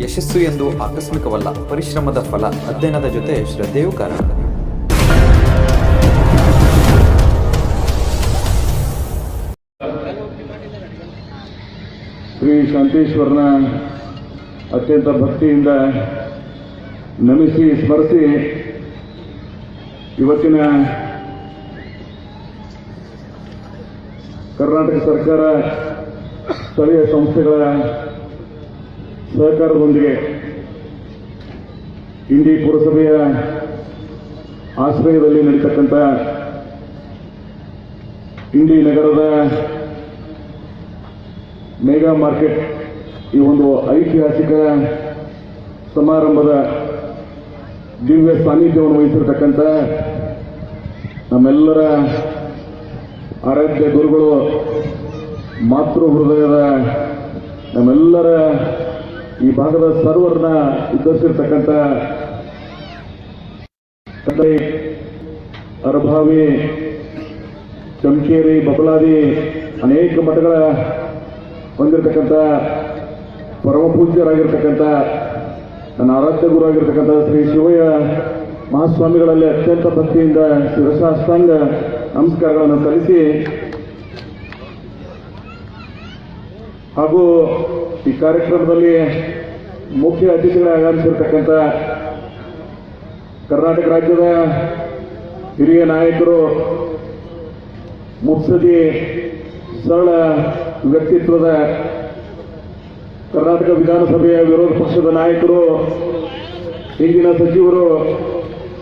ಯಶಸ್ಸು ಎಂದು ಆಕಸ್ಮಿಕವಲ್ಲ, ಪರಿಶ್ರಮದ ಫಲ. ಅಧ್ಯಯನದ ಜೊತೆ ಶ್ರದ್ಧೆಯೂ ಕಾರಣ. ಶ್ರೀ ಶಾಂತೇಶ್ವರನ ಅತ್ಯಂತ ಭಕ್ತಿಯಿಂದ ನಮಿಸಿ ಸ್ಮರಿಸಿ ಇವತ್ತಿನ ಕರ್ನಾಟಕ ಸರ್ಕಾರ ಸ್ಥಳೀಯ ಸಂಸ್ಥೆಗಳ ಸಹಕಾರದೊಂದಿಗೆ ಇಂಡಿ ಪುರಸಭೆಯ ಆಶ್ರಯದಲ್ಲಿ ನಡೀತಕ್ಕಂಥ ಇಂಡಿ ನಗರದ ಮೆಗಾ ಮಾರ್ಕೆಟ್ ಈ ಒಂದು ಐತಿಹಾಸಿಕ ಸಮಾರಂಭದ ದಿವ್ಯ ಸಾನ್ನಿಧ್ಯವನ್ನು ವಹಿಸಿರ್ತಕ್ಕಂಥ ನಮ್ಮೆಲ್ಲರ ಆರಾಧ್ಯ ಗುರುಗಳು, ಮಾತೃ ಹೃದಯದ ನಮ್ಮೆಲ್ಲರ ಈ ಭಾಗದ ಸರ್ವರನ್ನ ಉದ್ಧರಿಸಿರ್ತಕ್ಕಂಥ ಅರಭಾವಿ, ಚಮಕೇರಿ, ಬಬಲಾದಿ ಅನೇಕ ಮಠಗಳ ಹೊಂದಿರತಕ್ಕಂಥ ಪರಮ ಪೂಜ್ಯರಾಗಿರ್ತಕ್ಕಂಥ ನನ್ನ ಆರಾಧ್ಯ ಗುರು ಆಗಿರ್ತಕ್ಕಂಥ ಶ್ರೀ ಶಿವಯ್ಯ ಮಹಾಸ್ವಾಮಿಗಳಲ್ಲಿ ಅತ್ಯಂತ ಭಕ್ತಿಯಿಂದ ಶಿರಸಾಷ್ಟಾಂಗ ನಮಸ್ಕಾರಗಳನ್ನು ಸಲ್ಲಿಸಿ ಹಾಗೂ ಈ ಕಾರ್ಯಕ್ರಮದಲ್ಲಿ ಮುಖ್ಯ ಅತಿಥಿಗಳಾಗಿ ಆಗಮಿಸಿರ್ತಕ್ಕಂಥ ಕರ್ನಾಟಕ ರಾಜ್ಯದ ಹಿರಿಯ ನಾಯಕರು, ಮುತ್ಸದಿ ಸರಳ ವ್ಯಕ್ತಿತ್ವದ ಕರ್ನಾಟಕ ವಿಧಾನಸಭೆಯ ವಿರೋಧ ಪಕ್ಷದ ನಾಯಕರು, ಹಿಂದಿನ ಸಚಿವರು,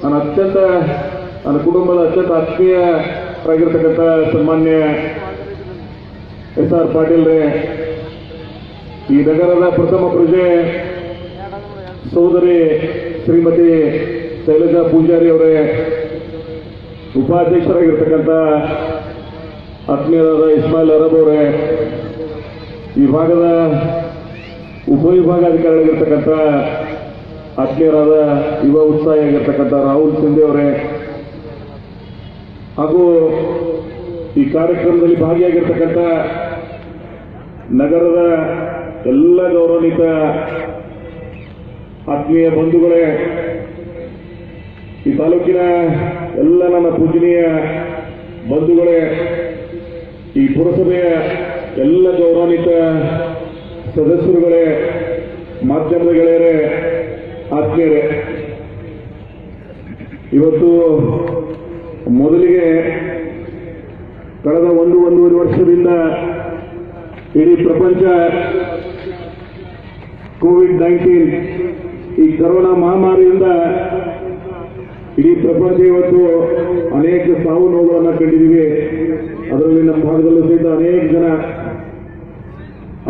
ನನ್ನ ಕುಟುಂಬದ ಅತ್ಯಂತ ಆತ್ಮೀಯರಾಗಿರ್ತಕ್ಕಂಥ ಸನ್ಮಾನ್ಯ SR ಪಾಟೀಲ್ರೇ, ಈ ನಗರದ ಪ್ರಥಮ ಪ್ರಜೆ ಸೋದರಿ ಶ್ರೀಮತಿ ಶೈಲಜಾ ಪೂಜಾರಿ ಅವರೇ, ಉಪಾಧ್ಯಕ್ಷರಾಗಿರ್ತಕ್ಕಂಥ ಆತ್ಮೀಯರಾದ ಇಸ್ಮಾಯಿಲ್ ಅರಬ್ ಅವರೇ, ಈ ಭಾಗದ ಉಪವಿಭಾಗಾಧಿಕಾರಿಗಳಾಗಿರ್ತಕ್ಕಂಥ ಆತ್ಮೀಯರಾದ ಯುವ ಉತ್ಸಾಹಿಯಾಗಿರ್ತಕ್ಕಂಥ ರಾಹುಲ್ ಸಿಂಧೆ ಅವರೇ, ಹಾಗೂ ಈ ಕಾರ್ಯಕ್ರಮದಲ್ಲಿ ಭಾಗಿಯಾಗಿರ್ತಕ್ಕಂಥ ನಗರದ ಎಲ್ಲ ಗೌರವಾನ್ವಿತ ಆತ್ಮೀಯ ಬಂಧುಗಳೇ, ಈ ತಾಲೂಕಿನ ಎಲ್ಲ ನನ್ನ ಪೂಜನೀಯ ಬಂಧುಗಳೇ, ಈ ಪುರಸಭೆಯ ಎಲ್ಲ ಗೌರವಾನ್ವಿತ ಸದಸ್ಯರುಗಳೇ, ಮಾಧ್ಯಮದ ಗೆಳೆಯರೇ, ಆತ್ಮೀಯರೇ, ಇವತ್ತು ಮೊದಲಿಗೆ ಕಳೆದ ಒಂದೂವರೆ ವರ್ಷದಿಂದ ಇಡೀ ಪ್ರಪಂಚ ಕೋವಿಡ್-19 ಈ ಕರೋನಾ ಮಹಾಮಾರಿಯಿಂದ ಇಡೀ ಪ್ರಪಂಚ ಇವತ್ತು ಅನೇಕ ಸಾವು ನೋವುಗಳನ್ನು ಕಂಡಿದ್ದೀವಿ. ಅದರಲ್ಲಿ ನಮ್ಮ ಭಾಗದಲ್ಲೂ ಸಹಿತ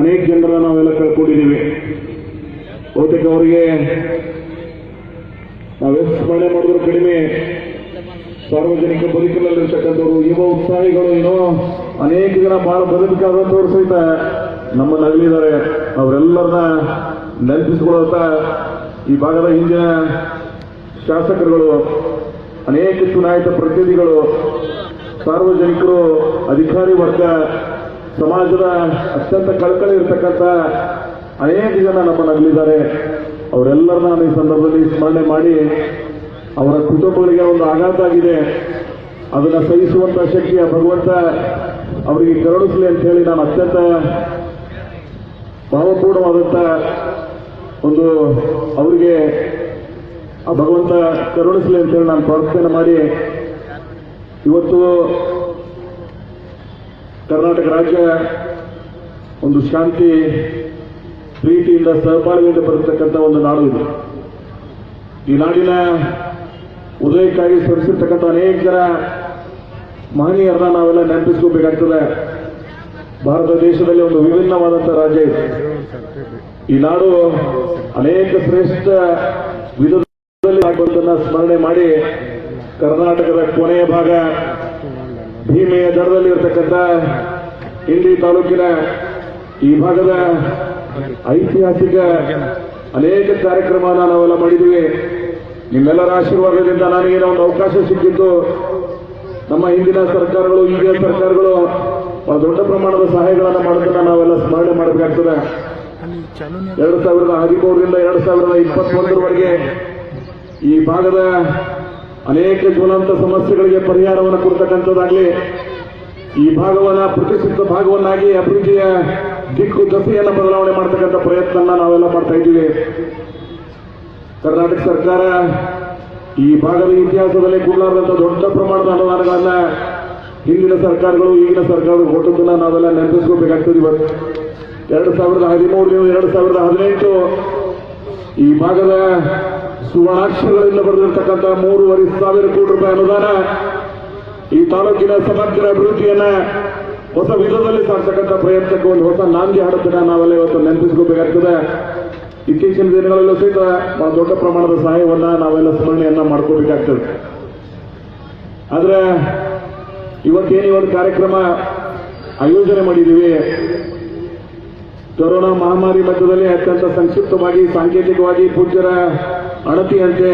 ಅನೇಕ ಜನರ ನಾವೆಲ್ಲ ಕಳ್ಕೊಂಡಿದ್ದೀವಿ. ಬಹುತೇಕ ಅವರಿಗೆ ನಾವೆಷ್ಟು ಸ್ಮರಣೆ ಮಾಡಿದ್ರು ಕಡಿಮೆ. ಸಾರ್ವಜನಿಕ ಬದುಕಿನಲ್ಲಿರ್ತಕ್ಕಂಥವ್ರು, ಯುವ ಉತ್ಸಾಹಿಗಳು, ಇನ್ನೂ ಅನೇಕ ಜನ ಬಹಳ ಬದುಕಾದಂಥವ್ರು ಸಹಿತ ನಮ್ಮನ್ನು ಅಗಲಿದ್ದಾರೆ. ಅವರೆಲ್ಲರನ್ನ ನೆನಪಿಸಿಕೊಳ್ಳುತ್ತ ಈ ಭಾಗದ ಹಿಂದಿನ ಶಾಸಕರುಗಳು, ಅನೇಕ ಚುನಾಯಿತ ಪ್ರತಿನಿಧಿಗಳು, ಸಾರ್ವಜನಿಕರು, ಅಧಿಕಾರಿ ವರ್ಗ, ಸಮಾಜದ ಅತ್ಯಂತ ಕಳಕಳಿ ಇರತಕ್ಕಂಥ ಅನೇಕ ಜನ ನಮ್ಮನ್ನು ಅಗಲಿದ್ದಾರೆ. ಅವರೆಲ್ಲರನ್ನ ನಾನು ಈ ಸಂದರ್ಭದಲ್ಲಿ ಸ್ಮರಣೆ ಮಾಡಿ, ಅವರ ಕುಟುಂಬಗಳಿಗೆ ಒಂದು ಆಘಾತ ಆಗಿದೆ, ಅದನ್ನು ಸಹಿಸುವಂತ ಶಕ್ತಿಯ ಭಗವಂತ ಅವರಿಗೆ ಕರುಣಿಸಲಿ ಅಂತ ಹೇಳಿ ನಾನು ಅತ್ಯಂತ ಭಾವಪೂರ್ಣವಾದಂಥ ಒಂದು ಅವರಿಗೆ ಆ ಭಗವಂತ ಕರುಣಿಸಲಿ ಅಂತ ಹೇಳಿ ನಾನು ಪ್ರಾರ್ಥನೆ ಮಾಡಿ, ಇವತ್ತು ಕರ್ನಾಟಕ ರಾಜ್ಯ ಒಂದು ಶಾಂತಿ, ಪ್ರೀತಿಯಿಂದ, ಸಹಬಾಳ್ವೆಯಿಂದ ಬರತಕ್ಕಂಥ ಒಂದು ನಾಡು ಇದು. ಈ ನಾಡಿನ ಉದಯಕ್ಕಾಗಿ ಶ್ರಮಿಸಿರ್ತಕ್ಕಂಥ ಅನೇಕ ಜನ ಮಹನೀಯರನ್ನ ನಾವೆಲ್ಲ ನೆನಪಿಸ್ಕೋಬೇಕಾಗ್ತದೆ. ಭಾರತ ದೇಶದಲ್ಲಿ ಒಂದು ವಿಭಿನ್ನವಾದಂಥ ರಾಜ್ಯ ಇದೆ. ಈ ನಾಡು ಅನೇಕ ಶ್ರೇಷ್ಠ ವಿಧದಲ್ಲಿ ಆಗುವಂತನ್ನ ಸ್ಮರಣೆ ಮಾಡಿ, ಕರ್ನಾಟಕದ ಕೊನೆಯ ಭಾಗ ಭೀಮೆಯ ದಡದಲ್ಲಿ ಇರತಕ್ಕಂಥ ಇಂಡಿ ತಾಲೂಕಿನ ಈ ಭಾಗದ ಐತಿಹಾಸಿಕ ಅನೇಕ ಕಾರ್ಯಕ್ರಮವನ್ನು ನಾವೆಲ್ಲ ಮಾಡಿದ್ದೀವಿ. ನಿಮ್ಮೆಲ್ಲರ ಆಶೀರ್ವಾದದಿಂದ ನನಗೇನೋ ಒಂದು ಅವಕಾಶ ಸಿಕ್ಕಿದ್ದು. ನಮ್ಮ ಹಿಂದಿನ ಸರ್ಕಾರಗಳು, ಈಗಿನ ಸರ್ಕಾರಗಳು ಬಹಳ ದೊಡ್ಡ ಪ್ರಮಾಣದ ಸಹಾಯಗಳನ್ನು ಮಾಡೋದನ್ನ ನಾವೆಲ್ಲ ಸ್ಮರಣೆ ಮಾಡಬೇಕಾಗ್ತದೆ. 2013ರಿಂದ 2021ರವರೆಗೆ ಈ ಭಾಗದ ಅನೇಕ ಜ್ವಲಂತ ಸಮಸ್ಯೆಗಳಿಗೆ ಪರಿಹಾರವನ್ನು ಕೊಡ್ತಕ್ಕಂಥದ್ದಾಗಲಿ, ಈ ಭಾಗವನ್ನ ಪ್ರತಿಷ್ಠಿತ ಭಾಗವನ್ನಾಗಿ ಅಭಿವೃದ್ಧಿಯ ದಿಕ್ಕು ದಸೆಯನ್ನು ಬದಲಾವಣೆ ಮಾಡತಕ್ಕಂಥ ಪ್ರಯತ್ನ ನಾವೆಲ್ಲ ಮಾಡ್ತಾ ಇದ್ದೀವಿ. ಕರ್ನಾಟಕ ಸರ್ಕಾರ ಈ ಭಾಗದ ಇತಿಹಾಸದಲ್ಲಿ ಕೊಡಲಾರದಂತ ದೊಡ್ಡ ಪ್ರಮಾಣದ ಅನುದಾನಗಳನ್ನ ಹಿಂದಿನ ಸರ್ಕಾರಗಳು ಈಗಿನ ಸರ್ಕಾರಗಳು ಕೊಟ್ಟದನ್ನ ನಾವೆಲ್ಲ ನೆನಪಿಸ್ಕೋಬೇಕಾಗ್ತದೆ. ಇವತ್ತು 2013 2018 ಈ ಭಾಗದ ಸುವರ್ಣಾಕ್ಷರಗಳಿಂದ ಬರೆದಿರ್ತಕ್ಕಂಥ 3,500 ಕೋಟಿ ರೂಪಾಯಿ ಅನುದಾನ ಈ ತಾಲೂಕಿನ ಸಮಗ್ರ ಅಭಿವೃದ್ಧಿಯನ್ನ ಹೊಸ ವಿಧದಲ್ಲಿ ಸಾರ್ತಕ್ಕಂಥ ಪ್ರಯತ್ನಕ್ಕೆ ಒಂದು ಹೊಸ ನಾಂದಿ ಹಾಡುತ್ತನ್ನ ನಾವೆಲ್ಲ ಇವತ್ತು ನೆನಪಿಸ್ಕೋಬೇಕಾಗ್ತದೆ. ಇತ್ತೀಚಿನ ದಿನಗಳಲ್ಲೂ ಸಹಿತ ಬಹಳ ದೊಡ್ಡ ಪ್ರಮಾಣದ ಸಹಾಯವನ್ನ ನಾವೆಲ್ಲ ಸ್ಮರಣೆಯನ್ನ ಮಾಡ್ಕೋಬೇಕಾಗ್ತದೆ. ಆದ್ರೆ ಇವತ್ತೇನು ಒಂದು ಕಾರ್ಯಕ್ರಮ ಆಯೋಜನೆ ಮಾಡಿದ್ದೀವಿ, ಕೊರೋನಾ ಮಹಾಮಾರಿ ಮಧ್ಯದಲ್ಲಿ ಅತ್ಯಂತ ಸಂಕ್ಷಿಪ್ತವಾಗಿ ಸಾಂಕೇತಿಕವಾಗಿ ಪೂಜ್ಯರ ಅಣತಿಯಂತೆ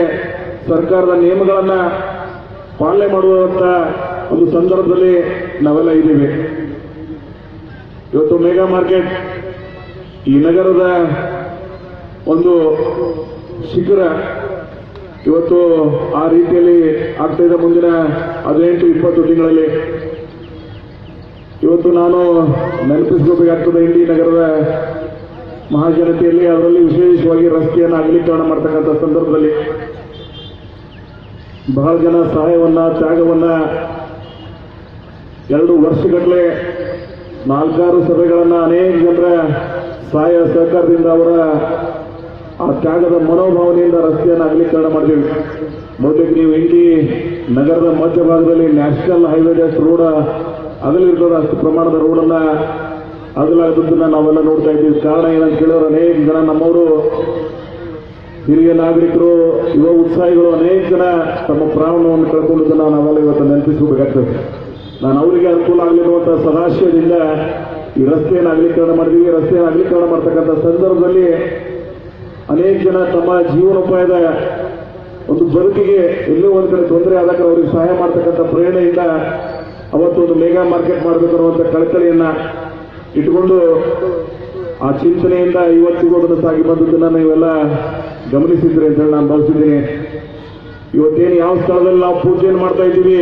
ಸರ್ಕಾರದ ನಿಯಮಗಳನ್ನ ಪಾಲನೆ ಮಾಡುವಂತ ಒಂದು ಸಂದರ್ಭದಲ್ಲಿ ನಾವೆಲ್ಲ ಇದ್ದೀವಿ. ಇವತ್ತು ಮೆಗಾ ಮಾರ್ಕೆಟ್ ಈ ನಗರದ ಒಂದು ಶಿಖರ ಇವತ್ತು ಆ ರೀತಿಯಲ್ಲಿ ಆಗ್ತಾ ಇದೆ. ಮುಂದಿನ 18-20 ತಿಂಗಳಲ್ಲಿ ಇವತ್ತು ನಾನು ನೆನಪಿಸ್ಕೋಬೇಕಾಗ್ತದೆ, ಇಂಡಿ ನಗರದ ಮಹಾಜನತೆಯಲ್ಲಿ ಅದರಲ್ಲಿ ವಿಶೇಷವಾಗಿ ರಸ್ತೆಯನ್ನು ಅಗಲೀಕರಣ ಮಾಡ್ತಕ್ಕಂಥ ಸಂದರ್ಭದಲ್ಲಿ ಬಹಳ ಜನ ಸಹಾಯವನ್ನ ತ್ಯಾಗವನ್ನ 2 ವರ್ಷಗಟ್ಟಲೆ 4-6 ಸಭೆಗಳನ್ನ ಅನೇಕ ಜನರ ಸಹಾಯ ಸಹಕಾರದಿಂದ ಅವರ ಆ ತ್ಯಾಗದ ಮನೋಭಾವನೆಯಿಂದ ರಸ್ತೆಯನ್ನು ಅಗಲೀಕರಣ ಮಾಡಿದ್ದೀವಿ. ಮೊದಲಿಗೆ ನೀವು ಇಂಡಿ ನಗರದ ಮಧ್ಯಭಾಗದಲ್ಲಿ ನ್ಯಾಷನಲ್ ಹೈವೇ ರೋಡ್ ಅಗಲಿರ್ತದ, ಅಷ್ಟು ಪ್ರಮಾಣದ ರೋಡನ್ನ ಅಗಲಾದದ್ದನ್ನ ನಾವೆಲ್ಲ ನೋಡ್ತಾ ಇದ್ದೀವಿ. ಕಾರಣ ಏನಂತ ಕೇಳಿದ್ರೆ ಅನೇಕ ಜನ ನಮ್ಮವರು ಹಿರಿಯ ನಾಗರಿಕರು, ಯುವ ಉತ್ಸಾಹಿಗಳು ಅನೇಕ ಜನ ತಮ್ಮ ಪ್ರಾಣವನ್ನು ಕಳ್ಕೊಂಡಿದ್ದನ್ನ ನಾವೆಲ್ಲ ಇವತ್ತು ನೆನಪಿಸಬೇಕಾಗ್ತದೆ. ನಾನು ಅವರಿಗೆ ಅನುಕೂಲ ಆಗಲಿರುವಂತಹ ಸದಾಶಯದಿಂದ ಈ ರಸ್ತೆಯನ್ನು ಅಗಲೀಕರಣ ಮಾಡಿದ್ದೀವಿ. ರಸ್ತೆಯನ್ನು ಅಗಲೀಕರಣ ಮಾಡ್ತಕ್ಕಂಥ ಸಂದರ್ಭದಲ್ಲಿ ಅನೇಕ ಜನ ತಮ್ಮ ಜೀವನೋಪಾಯದ ಒಂದು ಬದುಕಿಗೆ ಎಲ್ಲೋ ಒಂದು ಕಡೆ ತೊಂದರೆ ಆದಾಗ ಅವರಿಗೆ ಸಹಾಯ ಮಾಡ್ತಕ್ಕಂಥ ಪ್ರೇರಣೆಯಿಂದ ಅವತ್ತು ಒಂದು ಮೆಗಾ ಮಾರ್ಕೆಟ್ ಮಾಡಬೇಕು ಅನ್ನುವಂಥ ಕಳಕಳಿಯನ್ನ ಇಟ್ಕೊಂಡು ಆ ಚಿಂತನೆಯಿಂದ ಇವತ್ತಿಗೂ ಅದನ್ನು ಸಾಗಿ ಬಂದದ್ದನ್ನ ನೀವೆಲ್ಲ ಗಮನಿಸಿದ್ರಿ ಅಂತ ಹೇಳಿ ನಾನು ಭಾವಿಸಿದ್ದೀನಿ. ಇವತ್ತೇನು ಯಾವ ಸ್ಥಳದಲ್ಲಿ ನಾವು ಪೂಜೆಯನ್ನು ಮಾಡ್ತಾ ಇದ್ದೀವಿ,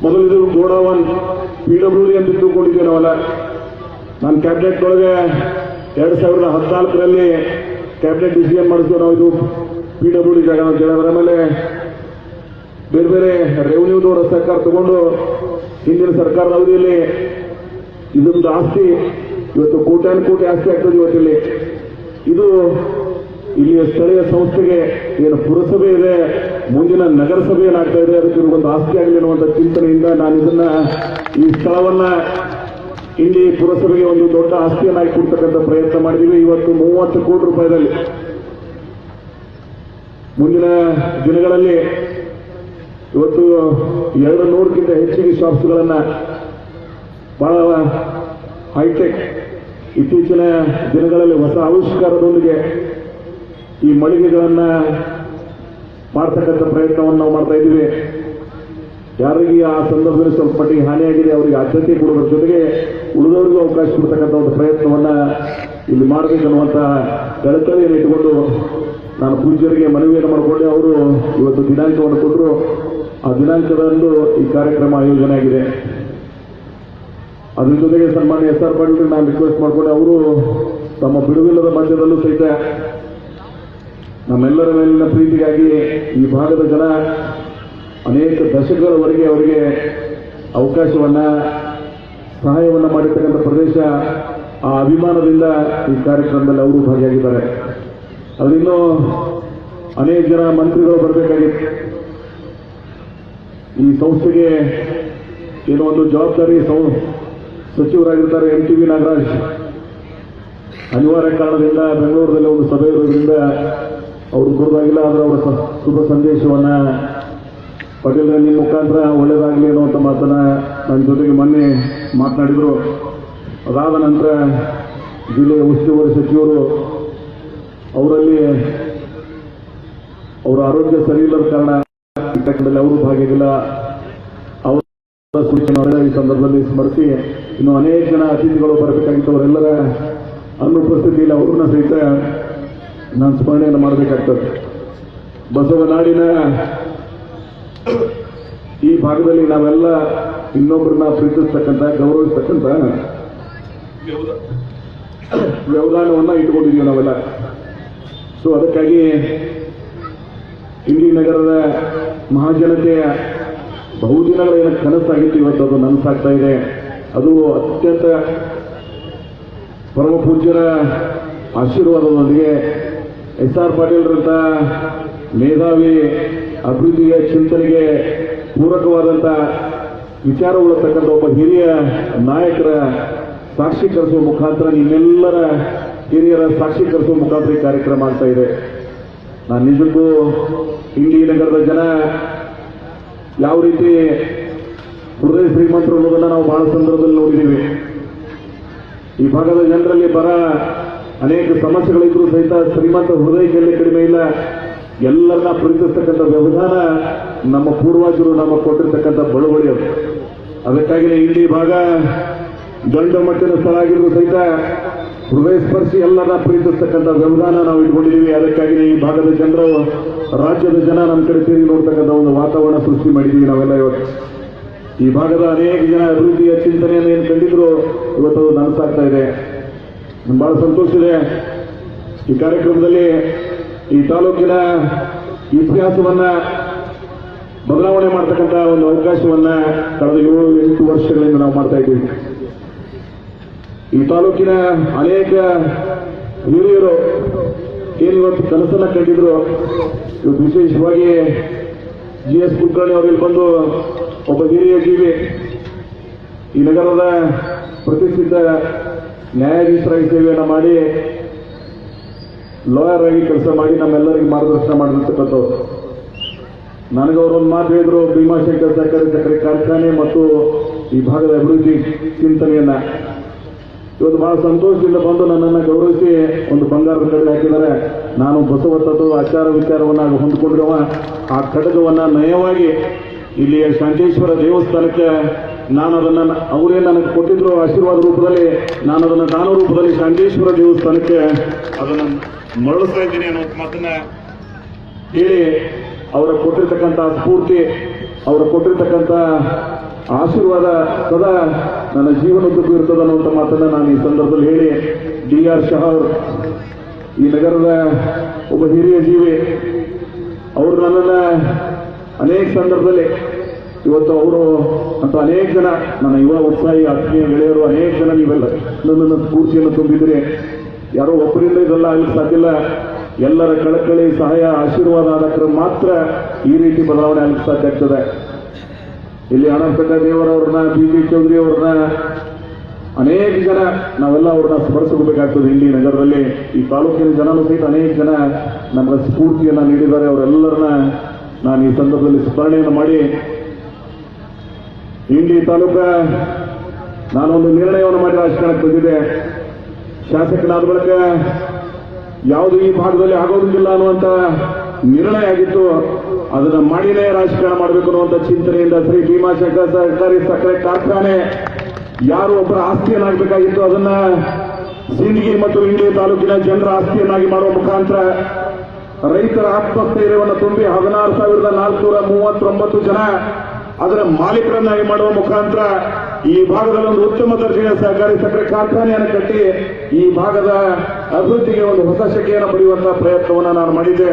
ಮೊದಲಿದು ಗೋಡಾವನ್ PWD ಅಂತ ತಿಳ್ಕೊಂಡಿದ್ದೀವಿ ನಾವೆಲ್ಲ. ನಾನು ಕ್ಯಾಬಿನೆಟ್ ಒಳಗೆ 2014ರಲ್ಲಿ ಕ್ಯಾಬಿನೆಟ್ ಡಿಸಿಷನ್ ಮಾಡಿದ್ವಿ ನಾವು, ಇದು PWD ಜಾಗ ಅಂತ ಹೇಳಿದ್ರೆ. ಆಮೇಲೆ ಬೇರೆ ಬೇರೆ ರೆವಿನ್ಯೂದವರ ಸರ್ಕಾರ ತಗೊಂಡು ಹಿಂದಿನ ಸರ್ಕಾರದ ಅವಧಿಯಲ್ಲಿ ಇದೊಂದು ಆಸ್ತಿ ಇವತ್ತು ಕೋಟ್ಯಾನುಕೋಟಿ ಆಸ್ತಿ ಆಗ್ತದೆ. ಇವತ್ತಿಲ್ಲಿ ಇದು ಇಲ್ಲಿಯ ಸ್ಥಳೀಯ ಸಂಸ್ಥೆಗೆ ಏನು ಪುರಸಭೆ ಇದೆ, ಮುಂದಿನ ನಗರಸಭೆ ಏನಾಗ್ತಾ ಇದೆ, ಅದಕ್ಕೆ ಒಂದು ಆಸ್ತಿ ಆಗಲಿ ಅನ್ನುವಂಥ ಚಿಂತನೆಯಿಂದ ನಾನು ಇದನ್ನ ಈ ಸ್ಥಳವನ್ನ ಇಲ್ಲಿ ಪುರಸಭೆಗೆ ಒಂದು ದೊಡ್ಡ ಆಸ್ತಿಯನ್ನಾಗಿ ಕೊಡ್ತಕ್ಕಂಥ ಪ್ರಯತ್ನ ಮಾಡಿದ್ದೀವಿ. ಇವತ್ತು 30 ಕೋಟಿ ರೂಪಾಯಿದಲ್ಲಿ ಮುಂದಿನ ದಿನಗಳಲ್ಲಿ ಇವತ್ತು 200ಕ್ಕಿಂತ ಹೆಚ್ಚಿಗೆ ಶಾಪ್ಸ್ಗಳನ್ನ ಬಹಳ ಹೈಟೆಕ್ ಇತ್ತೀಚಿನ ದಿನಗಳಲ್ಲಿ ಹೊಸ ಆವಿಷ್ಕಾರದೊಂದಿಗೆ ಈ ಮಳಿಗೆಗಳನ್ನ ಮಾಡ್ತಕ್ಕಂಥ ಪ್ರಯತ್ನವನ್ನು ನಾವು ಮಾಡ್ತಾ ಇದ್ದೀವಿ. ಯಾರಿಗೆ ಆ ಸಂದರ್ಭದಲ್ಲಿ ಸ್ವಲ್ಪ ಮಟ್ಟಿಗೆ ಹಾನಿಯಾಗಿದೆ ಅವರಿಗೆ ಆದ್ಯತೆ ಕೊಡೋದ್ರ ಜೊತೆಗೆ ಉಳಿದವರಿಗೂ ಅವಕಾಶ ಕೊಡ್ತಕ್ಕಂಥ ಒಂದು ಪ್ರಯತ್ನವನ್ನ ಇಲ್ಲಿ ಮಾಡಬೇಕನ್ನುವಂಥ ಕಳಕಳಿಯನ್ನು ಇಟ್ಟುಕೊಂಡು ನಾನು ಪೂಜ್ಯರಿಗೆ ಮನವಿಯನ್ನು ಮಾಡಿಕೊಂಡೆ. ಅವರು ಇವತ್ತು ದಿನಾಂಕವನ್ನು ಕೊಟ್ಟರು. ಆ ದಿನಾಂಕದಂದು ಈ ಕಾರ್ಯಕ್ರಮ ಆಯೋಜನೆ ಆಗಿದೆ. ಅದ್ರ ಜೊತೆಗೆ ಸನ್ಮಾನ್ಯ SR ಪಾಟೀಲ್ ನಾನು ರಿಕ್ವೆಸ್ಟ್ ಮಾಡಿಕೊಂಡೆ, ಅವರು ತಮ್ಮ ಬಿಡುವಿಲ್ಲದ ಮಧ್ಯದಲ್ಲೂ ಸಹಿತ ನಮ್ಮೆಲ್ಲರ ಮೇಲಿನ ಪ್ರೀತಿಗಾಗಿ ಈ ಭಾಗದ ಜನ ಅನೇಕ ದಶಕಗಳವರೆಗೆ ಅವರಿಗೆ ಅವಕಾಶವನ್ನ ಸಹಾಯವನ್ನ ಮಾಡಿರ್ತಕ್ಕಂಥ ಪ್ರದೇಶ, ಆ ಅಭಿಮಾನದಿಂದ ಈ ಕಾರ್ಯಕ್ರಮದಲ್ಲಿ ಅವರು ಭಾಗಿಯಾಗಿದ್ದಾರೆ. ಅವರಿನ್ನೂ ಅನೇಕ ಜನ ಮಂತ್ರಿಗಳು ಬರಬೇಕಾಗಿತ್ತು. ಈ ಸಂಸ್ಥೆಗೆ ಏನೋ ಒಂದು ಜವಾಬ್ದಾರಿ ಸಚಿವರಾಗಿರ್ತಾರೆ MTV ನಾಗರಾಜ್. ಅನಿವಾರ್ಯ ಕಾರಣದಿಂದ ಬೆಂಗಳೂರಿನಲ್ಲಿ ಒಂದು ಸಭೆ ಇರೋದ್ರಿಂದ ಅವರು ಬರೋದಾಗಿಲ್ಲ. ಆದರೆ ಅವರ ಶುಭ ಸಂದೇಶವನ್ನ ಪಟೇಲ್ ನಿಮ್ಮ ಮುಖಾಂತರ ಒಳ್ಳೆಯದಾಗಲಿ ಅನ್ನುವಂಥ ಮಾತನ್ನ ನನ್ನ ಜೊತೆಗೆ ಮೊನ್ನೆ ಮಾತನಾಡಿದರು. ಅದಾದ ನಂತರ ಜಿಲ್ಲೆಯ ಉಸ್ತುವಾರಿ ಸಚಿವರು ಅವರಲ್ಲಿ ಅವರ ಆರೋಗ್ಯ ಸರಿ ಇಲ್ಲದ ಕಾರಣ ಅವರು ಭಾಗಿಯಾಗಿಲ್ಲ. ಅವರ ಸೂಚನೆ ಈ ಸಂದರ್ಭದಲ್ಲಿ ಸ್ಮರಿಸಿ ಇನ್ನು ಅನೇಕ ಜನ ಅತಿಥಿಗಳು ಬರಬೇಕಾಗಿತ್ತು. ಅವರೆಲ್ಲರ ಅನುಪಸ್ಥಿತಿಯಲ್ಲಿ ಅವ್ರನ್ನ ಸಹಿತ ನಾನು ಸ್ಮರಣೆಯನ್ನು ಮಾಡಬೇಕಾಗ್ತದೆ. ಬಸವನಾಡಿನ ಈ ಭಾಗದಲ್ಲಿ ನಾವೆಲ್ಲ ಇನ್ನೊಬ್ಬರನ್ನ ಪ್ರೀತಿಸ್ತಕ್ಕಂಥ ಗೌರವಿಸ್ತಕ್ಕಂಥ ವ್ಯವಧಾನವನ್ನ ಇಟ್ಕೊಂಡಿದ್ದೀವಿ ನಾವೆಲ್ಲ. ಸೊ ಅದಕ್ಕಾಗಿ ಇಲ್ಲಿ ನಗರದ ಮಹಾಜನತೆಯ ಬಹುದಿನಗಳ ಏನು ಕನಸಾಗಿತ್ತು ಇವತ್ತು ಅದು ನನಸಾಗ್ತಾ ಇದೆ. ಅದು ಅತ್ಯಂತ ಪರಮ ಪೂಜ್ಯರ ಆಶೀರ್ವಾದದೊಂದಿಗೆ SR ಪಾಟೀಲ್ರಂತ ಮೇಧಾವಿ ಅಭಿವೃದ್ಧಿಗೆ ಚಿಂತನೆಗೆ ಪೂರಕವಾದಂಥ ವಿಚಾರವುಳ್ಳತಕ್ಕಂಥ ಒಬ್ಬ ಹಿರಿಯ ನಾಯಕರ ಸಾಕ್ಷೀಕರಿಸುವ ಮುಖಾಂತರ ನಿಮ್ಮೆಲ್ಲರ ಹಿರಿಯರ ಸಾಕ್ಷೀಕರಿಸುವ ಮುಖಾಂತರ ಈ ಕಾರ್ಯಕ್ರಮ ಆಗ್ತಾ ಇದೆ. ನಾನು ನಿಜಕ್ಕೂ ಇಲ್ಲಿ ನಗರದ ಜನ ಯಾವ ರೀತಿ ಹೃದಯ ಶ್ರೀಮಂತರು ಅನ್ನೋದನ್ನು ನಾವು ಬಹಳ ಸಂದರ್ಭದಲ್ಲಿ ನೋಡಿದ್ದೀವಿ. ಈ ಭಾಗದ ಜನರಲ್ಲಿ ಅನೇಕ ಸಮಸ್ಯೆಗಳಿದ್ರೂ ಸಹಿತ ಶ್ರೀಮಂತ ಹೃದಯದಲ್ಲಿ ಕಡಿಮೆ ಇಲ್ಲ. ಎಲ್ಲರನ್ನ ಪ್ರೀತಿಸ್ತಕ್ಕಂಥ ವ್ಯವಧಾನ ನಮ್ಮ ಪೂರ್ವಜರು ನಮ್ಮ ಕೊಟ್ಟಿರ್ತಕ್ಕಂಥ ಬಳುವಳಿ ಅದು. ಅದಕ್ಕಾಗಿಯೇ ಇಲ್ಲಿ ಭಾಗ ದೊಡ್ಡ ಮಟ್ಟದ ಸ್ಥಳ ಆಗಿದ್ರು ಸಹಿತ ಹೃದಯ ಸ್ಪರ್ಶಿ ಎಲ್ಲರನ್ನ ಪ್ರೀತಿಸ್ತಕ್ಕಂಥ ವ್ಯವಧಾನ ನಾವು ಇಟ್ಕೊಂಡಿದ್ದೀವಿ. ಅದಕ್ಕಾಗಿಯೇ ಈ ಭಾಗದ ಜನರು, ರಾಜ್ಯದ ಜನ ನಮ್ಮ ಕಡೆ ಸೇರಿ ನೋಡ್ತಕ್ಕಂಥ ಒಂದು ವಾತಾವರಣ ಸೃಷ್ಟಿ ಮಾಡಿದ್ದೀವಿ ನಾವೆಲ್ಲ ಇವತ್ತು. ಈ ಭಾಗದ ಅನೇಕ ಜನ ಅಭಿವೃದ್ಧಿಯ ಚಿಂತನೆಯನ್ನು ಏನು ಕಂಡಿದ್ರು ಇವತ್ತು ಅದು ನನಸಾಗ್ತಾ ಇದೆ. ನಮ್ಗೆ ಬಹಳ ಸಂತೋಷ ಇದೆ. ಈ ಕಾರ್ಯಕ್ರಮದಲ್ಲಿ ಈ ತಾಲೂಕಿನ ಇತಿಹಾಸವನ್ನ ಬದಲಾವಣೆ ಮಾಡ್ತಕ್ಕಂಥ ಒಂದು ಅವಕಾಶವನ್ನ ಕಳೆದ 7-8 ವರ್ಷಗಳಿಂದ ನಾವು ಮಾಡ್ತಾ ಇದ್ದೀವಿ. ಈ ತಾಲೂಕಿನ ಅನೇಕ ಹಿರಿಯರು ಏನಿವತ್ತು ಕನಸನ್ನ ಕಂಡಿದ್ರು, ಇವತ್ತು ವಿಶೇಷವಾಗಿ GS ಕುಲಕರ್ಣಿ ಅವರಲ್ಲಿ ಬಂದು ಒಬ್ಬ ಹಿರಿಯ ಜೀವಿ ಈ ನಗರದ ಪ್ರತಿಷ್ಠಿತ ನ್ಯಾಯಾಧೀಶರಾಗಿ ಸೇವೆಯನ್ನು ಮಾಡಿ ಲಾಯರ್ ಆಗಿ ಕೆಲಸ ಮಾಡಿ ನಮ್ಮೆಲ್ಲರಿಗೆ ಮಾರ್ಗದರ್ಶನ ಮಾಡಿರ್ತಕ್ಕಂಥವ್ರು. ನನಗವರೊಂದು ಮಾತು ಹೇಳಿದ್ರು, ಭೀಮಾಶಂಕರ್ ಸಕ್ಕರೆ ಕಾರ್ಖಾನೆ ಮತ್ತು ಈ ಭಾಗದ ಅಭಿವೃದ್ಧಿ ಚಿಂತನೆಯನ್ನ ಇವತ್ತು ಬಹಳ ಸಂತೋಷದಿಂದ ಬಂದು ನನ್ನನ್ನು ಗೌರವಿಸಿ ಒಂದು ಬಂಗಾರದ ಕಡೆ ಹಾಕಿದ್ದಾರೆ. ನಾನು ಬಸವ ತತ್ವ ಆಚಾರ ವಿಚಾರವನ್ನ ಹೊಂದಿಕೊಂಡಿರುವ ಆ ಖಡ್ಗವನ್ನ ನಯವಾಗಿ ಇಲ್ಲಿಯ ಶಾಂತೇಶ್ವರ ದೇವಸ್ಥಾನಕ್ಕೆ ನಾನು ಅದನ್ನು ಅವರೇ ನನಗೆ ಕೊಟ್ಟಿದ್ರು ಆಶೀರ್ವಾದ ರೂಪದಲ್ಲಿ, ನಾನು ಅದನ್ನು ದಾನ ರೂಪದಲ್ಲಿ ಶಾಂತೇಶ್ವರ ದೇವಸ್ಥಾನಕ್ಕೆ ಅದನ್ನು ಮರಳಿಸ್ತಾ ಇದ್ದೀನಿ ಅನ್ನೋ ಮಾತನ್ನ ಹೇಳಿ, ಅವರ ಕೊಟ್ಟಿರ್ತಕ್ಕಂಥ ಸ್ಫೂರ್ತಿ, ಅವರು ಕೊಟ್ಟಿರ್ತಕ್ಕಂಥ ಆಶೀರ್ವಾದ ಸದಾ ನನ್ನ ಜೀವನದುದ್ದಕ್ಕೂ ಇರ್ತದೆ ಅನ್ನುವಂಥ ಮಾತನ್ನ ನಾನು ಈ ಸಂದರ್ಭದಲ್ಲಿ ಹೇಳಿ, DR ಶಹಾ ಅವರು ಈ ನಗರದ ಒಬ್ಬ ಹಿರಿಯ ಜೀವಿ, ಅವರು ನನ್ನನ್ನು ಅನೇಕ ಸಂದರ್ಭದಲ್ಲಿ ಇವತ್ತು ಅವರು ಅಂತ ಅನೇಕ ಜನ ನನ್ನ ಯುವ ಉತ್ಸಾಹಿ ಆತ್ಮೀಯ ಗೆಳೆಯರು ಅನೇಕ ಜನ ನೀವೆಲ್ಲ ನನ್ನನ್ನು ಸ್ಫೂರ್ತಿಯನ್ನು ತುಂಬಿದ್ದೀರಿ. ಯಾರೋ ಒಬ್ಬರಿಂದ ಇದೆಲ್ಲ ಆಗಲಿಕ್ಕೆ ಸಾಧ್ಯ ಇಲ್ಲ. ಎಲ್ಲರ ಕಳಕಳಿ ಸಹಾಯ ಆಶೀರ್ವಾದ ಆದ ಮಾತ್ರ ಈ ರೀತಿ ಬದಲಾವಣೆ ಆಗಲಿಕ್ಕೆ ಸಾಧ್ಯ ಆಗ್ತದೆ. ಇಲ್ಲಿ ಅನಂತ ದೇವರವ್ರನ್ನ, BB ಚೌಧರಿ ಅವ್ರನ್ನ, ಅನೇಕ ಜನ ನಾವೆಲ್ಲ ಅವ್ರನ್ನ ಸ್ಮರಿಸಬೇಕಾಗ್ತದೆ. ಇಲ್ಲಿ ನಗರದಲ್ಲಿ ಈ ತಾಲೂಕಿನ ಜನನೂ ಸಹಿತ ಅನೇಕ ಜನ ನಮಗೆ ಸ್ಫೂರ್ತಿಯನ್ನ ನೀಡಿದ್ದಾರೆ. ಅವರೆಲ್ಲರನ್ನ ನಾನು ಈ ಸಂದರ್ಭದಲ್ಲಿ ಸ್ಮರಣೆಯನ್ನು ಮಾಡಿ, ಇಂಡಿ ತಾಲೂಕ ನಾನೊಂದು ನಿರ್ಣಯವನ್ನು ಮಾಡಿ ರಾಜಕಾರಣಕ್ಕೆ ಬಂದಿದ್ದೆ. ಶಾಸಕನಾದ ಬಳಿಕ ಯಾವುದು ಈ ಭಾಗದಲ್ಲಿ ಆಗೋದಿಲ್ಲ ಅನ್ನುವಂಥ ನಿರ್ಣಯ ಆಗಿತ್ತು. ಅದನ್ನ ಮಾಡಿನೇ ರಾಜಕಾರಣ ಮಾಡಬೇಕು ಅನ್ನುವಂಥ ಚಿಂತನೆಯಿಂದ ಶ್ರೀ ಭೀಮಾಶಂಕರ್ ಸಹಕಾರಿ ಸಕ್ಕರೆ ಕಾರ್ಖಾನೆ ಯಾರು ಒಬ್ಬರ ಆಸ್ತಿಯನ್ನಾಗಬೇಕಾಗಿತ್ತು ಅದನ್ನ ಸಿಂದಗಿ ಮತ್ತು ಇಂಡಿ ತಾಲೂಕಿನ ಜನರ ಆಸ್ತಿಯನ್ನಾಗಿ ಮಾಡುವ ಮುಖಾಂತರ ರೈತರ ಆತ್ಮಸ್ಥೈರ್ಯವನ್ನು ತುಂಬಿ 16,439 ಜನ ಅದರ ಮಾಲೀಕರನ್ನಾಗಿ ಮಾಡುವ ಮುಖಾಂತರ ಈ ಭಾಗದಲ್ಲಿ ಒಂದು ಉತ್ತಮ ದರ್ಜೆಯ ಸಹಕಾರಿ ಸಕ್ಕರೆ ಕಾರ್ಖಾನೆಯನ್ನು ಕಟ್ಟಿ ಈ ಭಾಗದ ಅಭಿವೃದ್ಧಿಗೆ ಒಂದು ಹೊಸ ಶಕೆಯನ್ನು ಪಡೆಯುವಂತಹ ಪ್ರಯತ್ನವನ್ನು ನಾನು ಮಾಡಿದ್ದೆ.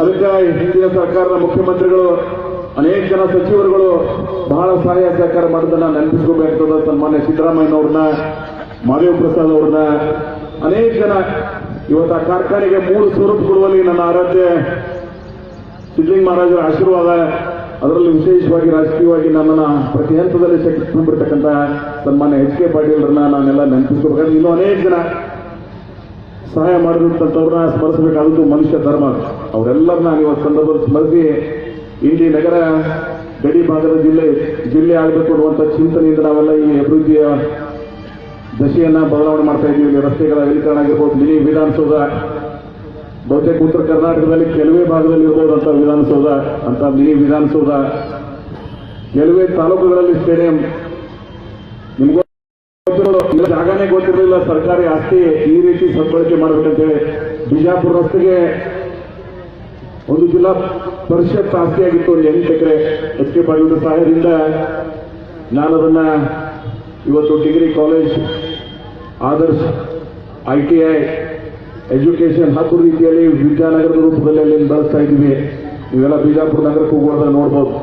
ಅದಕ್ಕೆ ಹಿಂದಿನ ಸರ್ಕಾರದ ಮುಖ್ಯಮಂತ್ರಿಗಳು, ಅನೇಕ ಜನ ಸಚಿವರುಗಳು ಬಹಳ ಸಹಾಯ ಸಹಕಾರ ಮಾಡೋದನ್ನ ನೆನಪಿಸ್ಕೋಬೇಕಾಗ್ತದೆ. ಸನ್ಮಾನ್ಯ ಸಿದ್ದರಾಮಯ್ಯನವ್ರನ್ನ, ಮಾದೇವ್ ಪ್ರಸಾದ್ ಅವ್ರನ್ನ, ಅನೇಕ ಜನ ಇವತ್ತು ಆ ಕಾರ್ಖಾನೆಗೆ 3 ಸ್ವರೂಪ ಕೊಡುವಲ್ಲಿ ನನ್ನ ಆರಾಧ್ಯ ಸಿದ್ಧಲಿಂಗ ಮಹಾರಾಜರ ಆಶೀರ್ವಾದ, ಅದರಲ್ಲಿ ವಿಶೇಷವಾಗಿ ರಾಜಕೀಯವಾಗಿ ನನ್ನನ್ನು ಪ್ರತಿ ಹಂತದಲ್ಲಿ ಶಕ್ತಿ ತುಂಬಿರ್ತಕ್ಕಂಥ ಸನ್ಮಾನ್ಯ HK ಪಾಟೀಲ್ರನ್ನ ನಾನೆಲ್ಲ ನೆನಪಿಸ್ಕೋಬೇಕಾದ್ರೆ ಇನ್ನೂ ಅನೇಕ ಜನ ಸಹಾಯ ಮಾಡಿದಂಥವ್ರನ್ನ ಸ್ಮರಿಸಬೇಕಾದದ್ದು ಮನುಷ್ಯ ಧರ್ಮ. ಅವರೆಲ್ಲರನ್ನ ಇವತ್ತು ಸಂದರ್ಭದಲ್ಲಿ ಸ್ಮರಿಸಿ ಇಲ್ಲಿ ನಗರ ಗಡಿ ಭಾಗದ ಜಿಲ್ಲೆ ಆಗಬೇಕು ಅನ್ನುವಂಥ ಚಿಂತನೆಯಿಂದ ನಾವೆಲ್ಲ ಈ ಅಭಿವೃದ್ಧಿಯ ದಶೆಯನ್ನ ಬದಲಾವಣೆ ಮಾಡ್ತಾ ಇದ್ದೀವಿ. ಇಲ್ಲಿ ರಸ್ತೆಗಳ ಅಗಲೀಕರಣ ಆಗಿರ್ಬೋದು, ಮಿನಿ ವಿಧಾನಸೌಧ, ಬಹುತೇಕ ಉತ್ತರ ಕರ್ನಾಟಕದಲ್ಲಿ ಕೆಲವೇ ಭಾಗದಲ್ಲಿ ಇರ್ಬೋದಂತ ವಿಧಾನಸೌಧ, ಅಂತ ಮಿನಿ ವಿಧಾನಸೌಧ, ಕೆಲವೇ ತಾಲೂಕುಗಳಲ್ಲಿ ಸ್ಟೇಡಿಯಂ. ನಿಮಗೂ ಗೊತ್ತಿರೋದು ಜಾಗನೇ ಗೊತ್ತಿರಲಿಲ್ಲ ಸರ್ಕಾರಿ ಆಸ್ತಿ ಈ ರೀತಿ ಸದ್ಬಳಕೆ ಮಾಡಬೇಕಂತೇಳಿ ಬಿಜಾಪುರ ರಸ್ತೆಗೆ ಒಂದು ಜಿಲ್ಲಾ ಪರಿಷತ್ ಆಸ್ತಿಯಾಗಿತ್ತು, ಒಂದು 8 ಎಕರೆ. ಎಚ್ ಕೆ ಪಾಟೀಲ್ ಸಹಾಯದಿಂದ ನಾನದನ್ನ ಇವತ್ತು degree college, Adarsh, ITI education 10 ರೀತಿಯಲ್ಲಿ ವಿದ್ಯಾನಗರದ ರೂಪದಲ್ಲಿ ಅಲ್ಲಿ ಬಳಸ್ತಾ ಇದ್ದೀವಿ. ನೀವೆಲ್ಲ ಬಿಜಾಪುರ ನಗರಕ್ಕೆ ಹೋಗೋದನ್ನ ನೋಡ್ಬೋದು.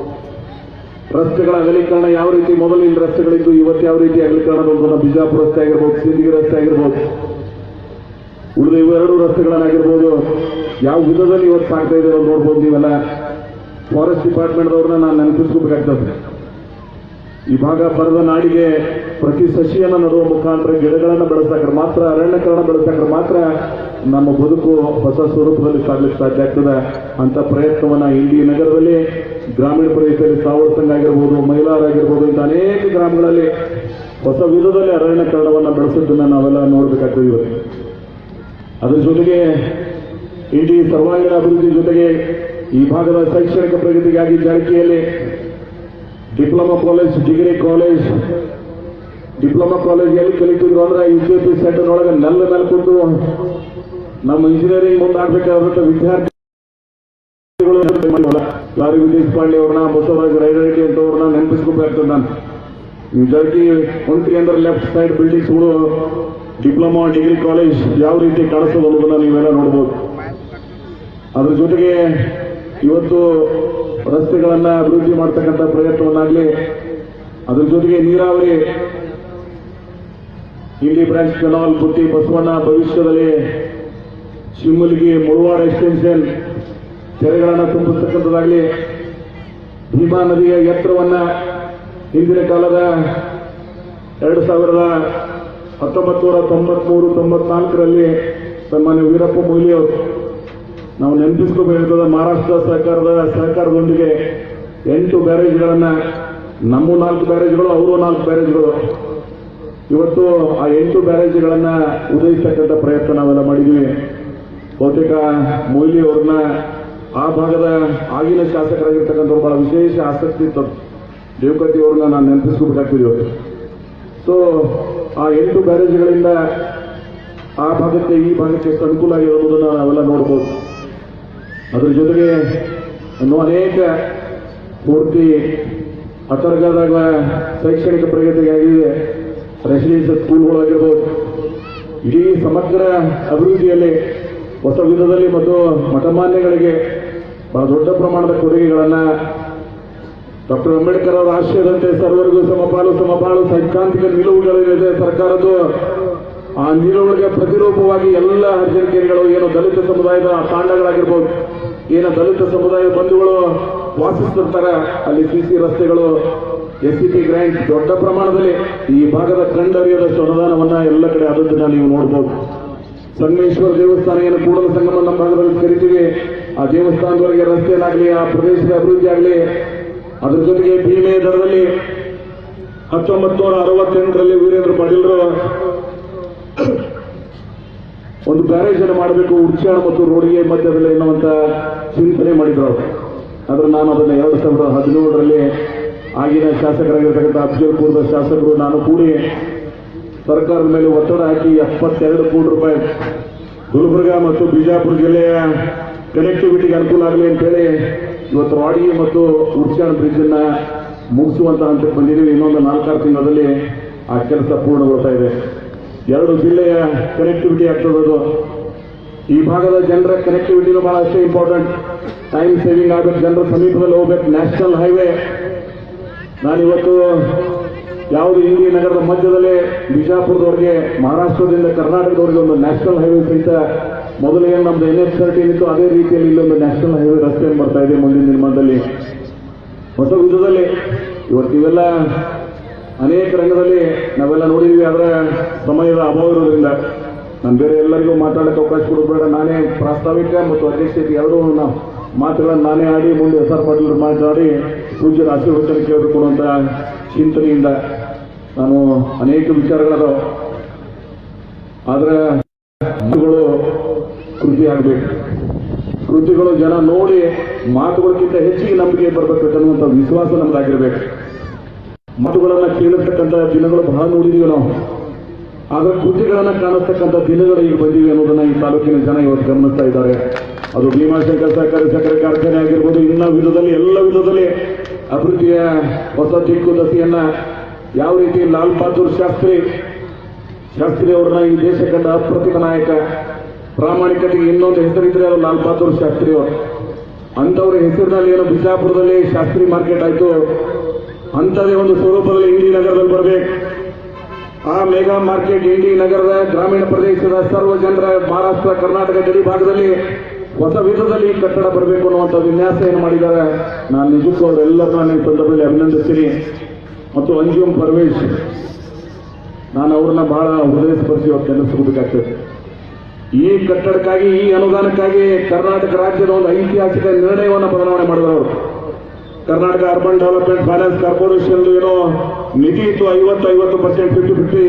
ರಸ್ತೆಗಳ ಅಗಲೀಕರಣ ಯಾವ ರೀತಿ ಮೊದಲಿನ ರಸ್ತೆಗಳಿದ್ದು ಇವತ್ತು ಯಾವ ರೀತಿ ಅಗಲೀಕರಣ ಬಿಜಾಪುರ ರಸ್ತೆ ಆಗಿರ್ಬೋದು, ಸಿಂದಗಿ ರಸ್ತೆ ಆಗಿರ್ಬೋದು, ಉಳಿದ ಇವೆರಡು ರಸ್ತೆಗಳನ್ನಾಗಿರ್ಬೋದು ಯಾವ ವಿಧದಲ್ಲಿ ಇವತ್ತು ಸಾಗ್ತಾ ಇದೆ ನೋಡ್ಬೋದು. ನೀವೆಲ್ಲ ಫಾರೆಸ್ಟ್ ಡಿಪಾರ್ಟ್ಮೆಂಟ್ದವ್ರನ್ನ ನಾನು ನೆನಪಿಸ್ಕೋಬೇಕಾಗ್ತದೆ. ಈ ಭಾಗ ಬರದ ನಾಡಿಗೆ ಪ್ರತಿ ಸಸಿಯನ್ನು ನಡುವ ಮುಖಾಂತರ ಗಿಡಗಳನ್ನು ಬೆಳೆಸಾಕ್ರೆ ಮಾತ್ರ, ಅರಣ್ಯಕರಣ ಬೆಳೆಸಾಕ್ರೆ ಮಾತ್ರ ನಮ್ಮ ಬದುಕು ಹೊಸ ಸ್ವರೂಪದಲ್ಲಿ ಸಾಗಲಿಕ್ಕೆ ಸಾಧ್ಯ ಆಗ್ತದೆ. ಅಂತ ಪ್ರಯತ್ನವನ್ನ ಇಂಡಿ ನಗರದಲ್ಲಿ, ಗ್ರಾಮೀಣ ಪ್ರದೇಶದಲ್ಲಿ ಸಾವರ್ ಸಂಘ ಆಗಿರ್ಬೋದು, ಮೈಲಾರ ಆಗಿರ್ಬೋದು, ಇಂಥ ಅನೇಕ ಗ್ರಾಮಗಳಲ್ಲಿ ಹೊಸ ವಿಧದಲ್ಲಿ ಅರಣ್ಯಕರಣವನ್ನು ಬೆಳೆಸಿದ್ದನ್ನು ನಾವೆಲ್ಲ ನೋಡಬೇಕಾಗ್ತದೆ ಇವತ್ತು. ಅದರ ಜೊತೆಗೆ ಇಂಡಿ ಸರ್ವಾಂಗೀಣ ಅಭಿವೃದ್ಧಿ ಜೊತೆಗೆ ಈ ಭಾಗದ ಶೈಕ್ಷಣಿಕ ಪ್ರಗತಿಗಾಗಿ ಜಾರಕಿಯಲ್ಲಿ diploma college, degree college, diploma college ಎಲ್ಲಿ ಕಲಿತಿದ್ರು ಅಂದ್ರೆ UKP ಸೆಂಟರ್ ಒಳಗೆ ನೆಲ ಮೇಲೆ ಕೂತು ನಮ್ಮ ಇಂಜಿನಿಯರಿಂಗ್ ಮುಂದಾಗಬೇಕಾದಂತ ವಿದ್ಯಾರ್ಥಿಗಳು ಲಾರಿ ವಿದೇಶ್ ಪಾಂಡೆ ಅವ್ರನ್ನ, ಬಸವರಾಜ್ ರೈಡರೆಡ್ಡಿ ಅಂತವ್ರನ್ನ ನೆನಪಿಸ್ಕೋಬೇಕಾಗ್ತದೆ. ನಾನು ಈ ಜಾರಕಿ ಹೊಂಟ್ರಿ ಅಂದ್ರೆ ಲೆಫ್ಟ್ ಸೈಡ್ ಬಿಲ್ಡಿಂಗ್ಸ್ಗಳು ಡಿಪ್ಲೊಮಾ ಡಿಗ್ರಿ ಕಾಲೇಜ್ ಯಾವ ರೀತಿ ಕಾಣಿಸ್ತದೆ ಅನ್ನೋದನ್ನ ನೀವೆಲ್ಲ ನೋಡ್ಬೋದು. ಅದ್ರ ಜೊತೆಗೆ ಇವತ್ತು ರಸ್ತೆಗಳನ್ನ ಅಭಿವೃದ್ಧಿ ಮಾಡ್ತಕ್ಕಂಥ ಪ್ರಯತ್ನವನ್ನಾಗಲಿ, ಅದ್ರ ಜೊತೆಗೆ ನೀರಾವರಿ, ಇಂಡಿ ಬ್ರಾಂಚ್ ಕೆನಾಲ್, ಬುತ್ತಿ ಬಸವಣ್ಣ, ಭವಿಷ್ಯದಲ್ಲಿ ಶಿವಮೊಗ್ಗ ಮುಳವಾಡ ಎಕ್ಸ್ಟೆನ್ಷನ್ ಕೆರೆಗಳನ್ನು ತುಂಬಿಸ್ತಕ್ಕಂಥದ್ದಾಗಲಿ, ಭೀಮಾ ನದಿಯ ಎತ್ತರವನ್ನ ಹಿಂದಿನ ಕಾಲದ 1993-94ರಲ್ಲಿ ಸನ್ಮಾನ್ಯ ವೀರಪ್ಪ ಮೊಯ್ಲಿ ಅವರು ನಾವು ನೆನಪಿಸ್ಕೋಬೇಕಾಗ್ತದೆ. ಮಹಾರಾಷ್ಟ್ರ ಸಹಕಾರದೊಂದಿಗೆ 8 ಬ್ಯಾರೇಜ್ಗಳನ್ನ, ನಮ್ಮ 4 ಬ್ಯಾರೇಜ್ಗಳು, ಅವರು 4 ಬ್ಯಾರೇಜ್ಗಳು, ಇವತ್ತು ಆ 8 ಬ್ಯಾರೇಜ್ಗಳನ್ನ ಉದಯಿಸ್ತಕ್ಕಂಥ ಪ್ರಯತ್ನ ನಾವೆಲ್ಲ ಮಾಡಿದ್ವಿ. ಬಹುತೇಕ ಮೊಯ್ಲಿ ಅವ್ರನ್ನ ಆ ಭಾಗದ ಆಗಿನ ಶಾಸಕರಾಗಿರ್ತಕ್ಕಂಥವ್ರು ಬಹಳ ವಿಶೇಷ ಆಸಕ್ತಿ ಇತ್ತು. ದೇವಕತಿ ಅವ್ರನ್ನ ನಾನು ನೆನಪಿಸ್ಕೋಬೇಕಾಗ್ತಿದ್ವಿ ಇವತ್ತು. ಸೊ ಆ 8 ಬ್ಯಾರೇಜ್ಗಳಿಂದ ಆ ಭಾಗಕ್ಕೆ ಈ ಭಾಗಕ್ಕೆ ಎಷ್ಟು ಅನುಕೂಲ ಆಗಿರೋದನ್ನ ನಾವೆಲ್ಲ ನೋಡ್ಬೋದು. ಅದ್ರ ಜೊತೆಗೆ ಇನ್ನೂ ಅನೇಕ ಪೂರ್ತಿ ಅಂತರ್ಗತಗಳ ಶೈಕ್ಷಣಿಕ ಪ್ರಗತಿಗಾಗಿ ರೆಸಿಡೆನ್ಷಿಯಲ್ ಸ್ಕೂಲ್ಗಳಾಗಿರ್ಬೋದು, ಇಡೀ ಸಮಗ್ರ ಅಭಿವೃದ್ಧಿಯಲ್ಲಿ ಹೊಸ ವಿಧದಲ್ಲಿ ಮತ್ತು ಮಠಮಾನ್ಯಗಳಿಗೆ ಬಹಳ ದೊಡ್ಡ ಪ್ರಮಾಣದ ಕೊಡುಗೆಗಳನ್ನು ಡಾಕ್ಟರ್ ಅಂಬೇಡ್ಕರ್ ಅವರ ಆಶಯದಂತೆ ಸರ್ವರಿಗೂ ಸಮಪಾಲು ಸೈದ್ಧಾಂತಿಕ ನಿಲುವುಗಳಿದೆ ಸರ್ಕಾರದ್ದು. ಆ ನಿಲುವುಗಳಿಗೆ ಪ್ರತಿರೂಪವಾಗಿ ಎಲ್ಲ ಹರ್ಜನಕೇರಿಗಳು, ಏನು ದಲಿತ ಸಮುದಾಯದ ತಾಂಡಗಳಾಗಿರ್ಬೋದು, ಏನು ದಲಿತ ಸಮುದಾಯದ ಬಂಧುಗಳು ವಾಸಿಸ್ತಿರ್ತಾರೆ ಅಲ್ಲಿ CC ರಸ್ತೆಗಳು, SCP ಗ್ರ್ಯಾಂಟ್ ದೊಡ್ಡ ಪ್ರಮಾಣದಲ್ಲಿ ಈ ಭಾಗದ ಕಂಡರಿಯದಷ್ಟು ಅನುದಾನವನ್ನ ಎಲ್ಲ ಕಡೆ ಆದದ್ದನ್ನ ನೀವು ನೋಡ್ಬೋದು. ಸಂಗಮೇಶ್ವರ ದೇವಸ್ಥಾನ ಏನು ಕೂಡಲ ಸಂಗಮ ನಮ್ಮ ಭಾಗದಲ್ಲಿ ಕರಿತೀವಿ, ಆ ದೇವಸ್ಥಾನದವರೆಗೆ ರಸ್ತೆಯನ್ನಾಗಲಿ, ಆ ಪ್ರದೇಶದ ಅಭಿವೃದ್ಧಿ ಆಗಲಿ, ಅದ್ರ ಜೊತೆಗೆ ಭೀಮೆ ದರದಲ್ಲಿ 1968ರಲ್ಲಿ ವೀರೇಂದ್ರ ಪಾಟೀಲ್ರು ಒಂದು ಬ್ಯಾರೇಜ್ ಅನ್ನು ಮಾಡಬೇಕು ಉಡ್ಚಾಣ ಮತ್ತು ರೋಡಿಗೆ ಮಧ್ಯದಲ್ಲಿ ಎನ್ನುವಂತ ಚಿಂತನೆ ಮಾಡಿದ್ರು ಅವರು. ಆದ್ರೆ ನಾನು ಅದನ್ನು 2017ರಲ್ಲಿ ಆಗಿನ ಶಾಸಕರಾಗಿರ್ತಕ್ಕಂಥ ಅಫಜಲ್ಪುರದ ಶಾಸಕರು ನಾನು ಕೂಡಿ ಸರ್ಕಾರದ ಮೇಲೆ ಒತ್ತಡ ಹಾಕಿ 72 ಕೋಟಿ ರೂಪಾಯಿ ಗುಲ್ಬರ್ಗಾ ಮತ್ತು ಬಿಜಾಪುರ ಜಿಲ್ಲೆಯ ಕನೆಕ್ಟಿವಿಟಿಗೆ ಅನುಕೂಲ ಆಗಲಿ ಅಂತೇಳಿ ಇವತ್ತು ರಾಡಿ ಮತ್ತು ಉಡ್ಚಾಣ ಬ್ರಿಡ್ಜ್ ಅನ್ನ ಮುಗಿಸುವಂತಹ ಹಂತಕ್ಕೆ ಬಂದಿದ್ದೀವಿ. ಇನ್ನೊಂದು 4-6 ತಿಂಗಳಲ್ಲಿ ಆ ಕೆಲಸ ಪೂರ್ಣಗೊಳ್ತಾ ಇದೆ. 2 ಜಿಲ್ಲೆಯ ಕನೆಕ್ಟಿವಿಟಿ ಆಗ್ತದದು. ಈ ಭಾಗದ ಜನರ ಕನೆಕ್ಟಿವಿಟಿನೂ ಬಹಳ ಅಷ್ಟೇ ಇಂಪಾರ್ಟೆಂಟ್. ಟೈಮ್ ಸೇವಿಂಗ್ ಆಗಬೇಕು, ಜನರ ಸಮೀಪದಲ್ಲಿ ಹೋಗ್ಬೇಕು. ನ್ಯಾಷನಲ್ ಹೈವೇ ನಾನಿವತ್ತು ಯಾವುದು ಇಂಡಿ ನಗರದ ಮಧ್ಯದಲ್ಲಿ ಬಿಜಾಪುರದವರೆಗೆ, ಮಹಾರಾಷ್ಟ್ರದಿಂದ ಕರ್ನಾಟಕದವರೆಗೆ ಒಂದು ನ್ಯಾಷನಲ್ ಹೈವೇ ಸಹಿತ ಮೊದಲೇನು ನಮ್ದು NH13 ಇತ್ತು ಅದೇ ರೀತಿಯಲ್ಲಿ ಇಲ್ಲೊಂದು ನ್ಯಾಷನಲ್ ಹೈವೇ ರಸ್ತೆಯನ್ನು ಬರ್ತಾ ಇದೆ ಮುಂದಿನ ದಿನಮಾನದಲ್ಲಿ ಹೊಸ ವಿಧದಲ್ಲಿ. ಇವತ್ತು ಇವೆಲ್ಲ ಅನೇಕ ರಂಗದಲ್ಲಿ ನಾವೆಲ್ಲ ನೋಡಿದ್ವಿ. ಆದರೆ ಸಮಯದ ಅಭಾವ ಇರೋದ್ರಿಂದ ನಾನು ಬೇರೆ ಎಲ್ಲರಿಗೂ ಮಾತಾಡೋಕ್ಕೆ ಅವಕಾಶ ಕೊಡಬೇಡ. ನಾನೇ ಪ್ರಾಸ್ತಾವಿಕ ಮತ್ತು ಅಧ್ಯಕ್ಷತೆ ಎರಡೂ ಮಾತುಗಳನ್ನು ನಾನೇ ಆಡಿ ಮುಂದೆ SR ಪಾಟೀಲ್ ಮಾತಾಡಿ ಪೂಜ್ಯರ ಆಶೀರ್ವಚನ ಕೇಳಬೇಕು ಅನ್ನುವಂಥ ಚಿಂತನೆಯಿಂದ ನಾನು ಅನೇಕ ವಿಚಾರಗಳದಾವ. ಆದರೆ ಮಾತುಗಳು ಕೃತಿ ಆಗಬೇಕು. ಕೃತಿಗಳು ಜನ ನೋಡಿ ಮಾತುಗಳಿಗಿಂತ ಹೆಚ್ಚಿಗೆ ನಂಬಿಕೆ ಬರಬೇಕು ಅನ್ನುವಂಥ ವಿಶ್ವಾಸ ನಮ್ದಾಗಿರ್ಬೇಕು. ಮಾತುಗಳನ್ನ ಕೇಳಿರ್ತಕ್ಕಂಥ ದಿನಗಳು ಬಹಳ ನೋಡಿದೀವಿ ನಾವು. ಅದರ ಕೃತಿಗಳನ್ನ ಕಾಣಿಸ್ತಕ್ಕಂಥ ದಿನಗಳು ಈಗ ಬಂದಿವೆ ಅನ್ನೋದನ್ನ ಈ ತಾಲೂಕಿನ ಜನ ಇವತ್ತು ಗಮನಿಸ್ತಾ ಇದ್ದಾರೆ. ಅದು ಭೀಮಾಶಂಕರ್ ಸಹಕಾರಿ ಸಕ್ಕರೆ ಕಾರ್ಖಾನೆ ಆಗಿರ್ಬೋದು, ಇನ್ನ ವಿಧದಲ್ಲಿ ಎಲ್ಲ ವಿಧದಲ್ಲಿ ಅಭಿವೃದ್ಧಿಯ ಹೊಸ ದಿಕ್ಕು ದಸೆಯನ್ನ ಯಾವ ರೀತಿ ಲಾಲ್ ಬಹದ್ದೂರ್ ಶಾಸ್ತ್ರಿ ಅವರನ್ನ ಈ ದೇಶ ಕಂಡ ಅಪ್ರತಿಮ ನಾಯಕ, ಪ್ರಾಮಾಣಿಕತೆಗೆ ಇನ್ನೊಂದು ಹೆಸರಿದ್ರೆ ಅದು ಲಾಲ್ ಬಹದ್ದೂರ್ ಶಾಸ್ತ್ರಿ ಅವರು. ಅಂಥವ್ರ ಹೆಸರಿನಲ್ಲಿ ಏನು ಬಿಜಾಪುರದಲ್ಲಿ ಶಾಸ್ತ್ರಿ ಮಾರ್ಕೆಟ್ ಆಯ್ತು, ಅಂಥದೇ ಒಂದು ಸ್ವರೂಪದಲ್ಲಿ ಇಂಡಿ ನಗರದಲ್ಲಿ ಬರಬೇಕು. ಆ ಮೆಗಾ ಮಾರ್ಕೆಟ್ ಇಂಡಿ ನಗರದ ಗ್ರಾಮೀಣ ಪ್ರದೇಶದ ಸರ್ವ ಜನರ ಮಹಾರಾಷ್ಟ್ರ ಕರ್ನಾಟಕ ಗಡಿ ಭಾಗದಲ್ಲಿ ಹೊಸ ವಿಧದಲ್ಲಿ ಈ ಕಟ್ಟಡ ಬರಬೇಕು ಅನ್ನುವಂಥ ವಿನ್ಯಾಸ ಏನು ಮಾಡಿದ್ದಾರೆ. ನಾನು ನಿಜಕ್ಕೂ ಅವರೆಲ್ಲರೂ ನಾನು ಈ ಸಂದರ್ಭದಲ್ಲಿ ಅಭಿನಂದಿಸ್ತೀನಿ. ಮತ್ತು ಅಂಜುಮ್ ಪರ್ವೇಶ್, ನಾನು ಅವ್ರನ್ನ ಬಹಳ ಹೃದಯ ಸ್ಪರ್ಶಿ ನೆನೆಸ್ಕೋಬೇಕಾಗ್ತದೆ. ಈ ಕಟ್ಟಡಕ್ಕಾಗಿ, ಈ ಅನುದಾನಕ್ಕಾಗಿ ಕರ್ನಾಟಕ ರಾಜ್ಯದ ಒಂದು ಐತಿಹಾಸಿಕ ನಿರ್ಣಯವನ್ನು ಬದಲಾವಣೆ ಮಾಡಿದವರು. Karnataka urban development finance corporation ಏನೋ ನಿಧಿ ಇತ್ತು 50% 50-50,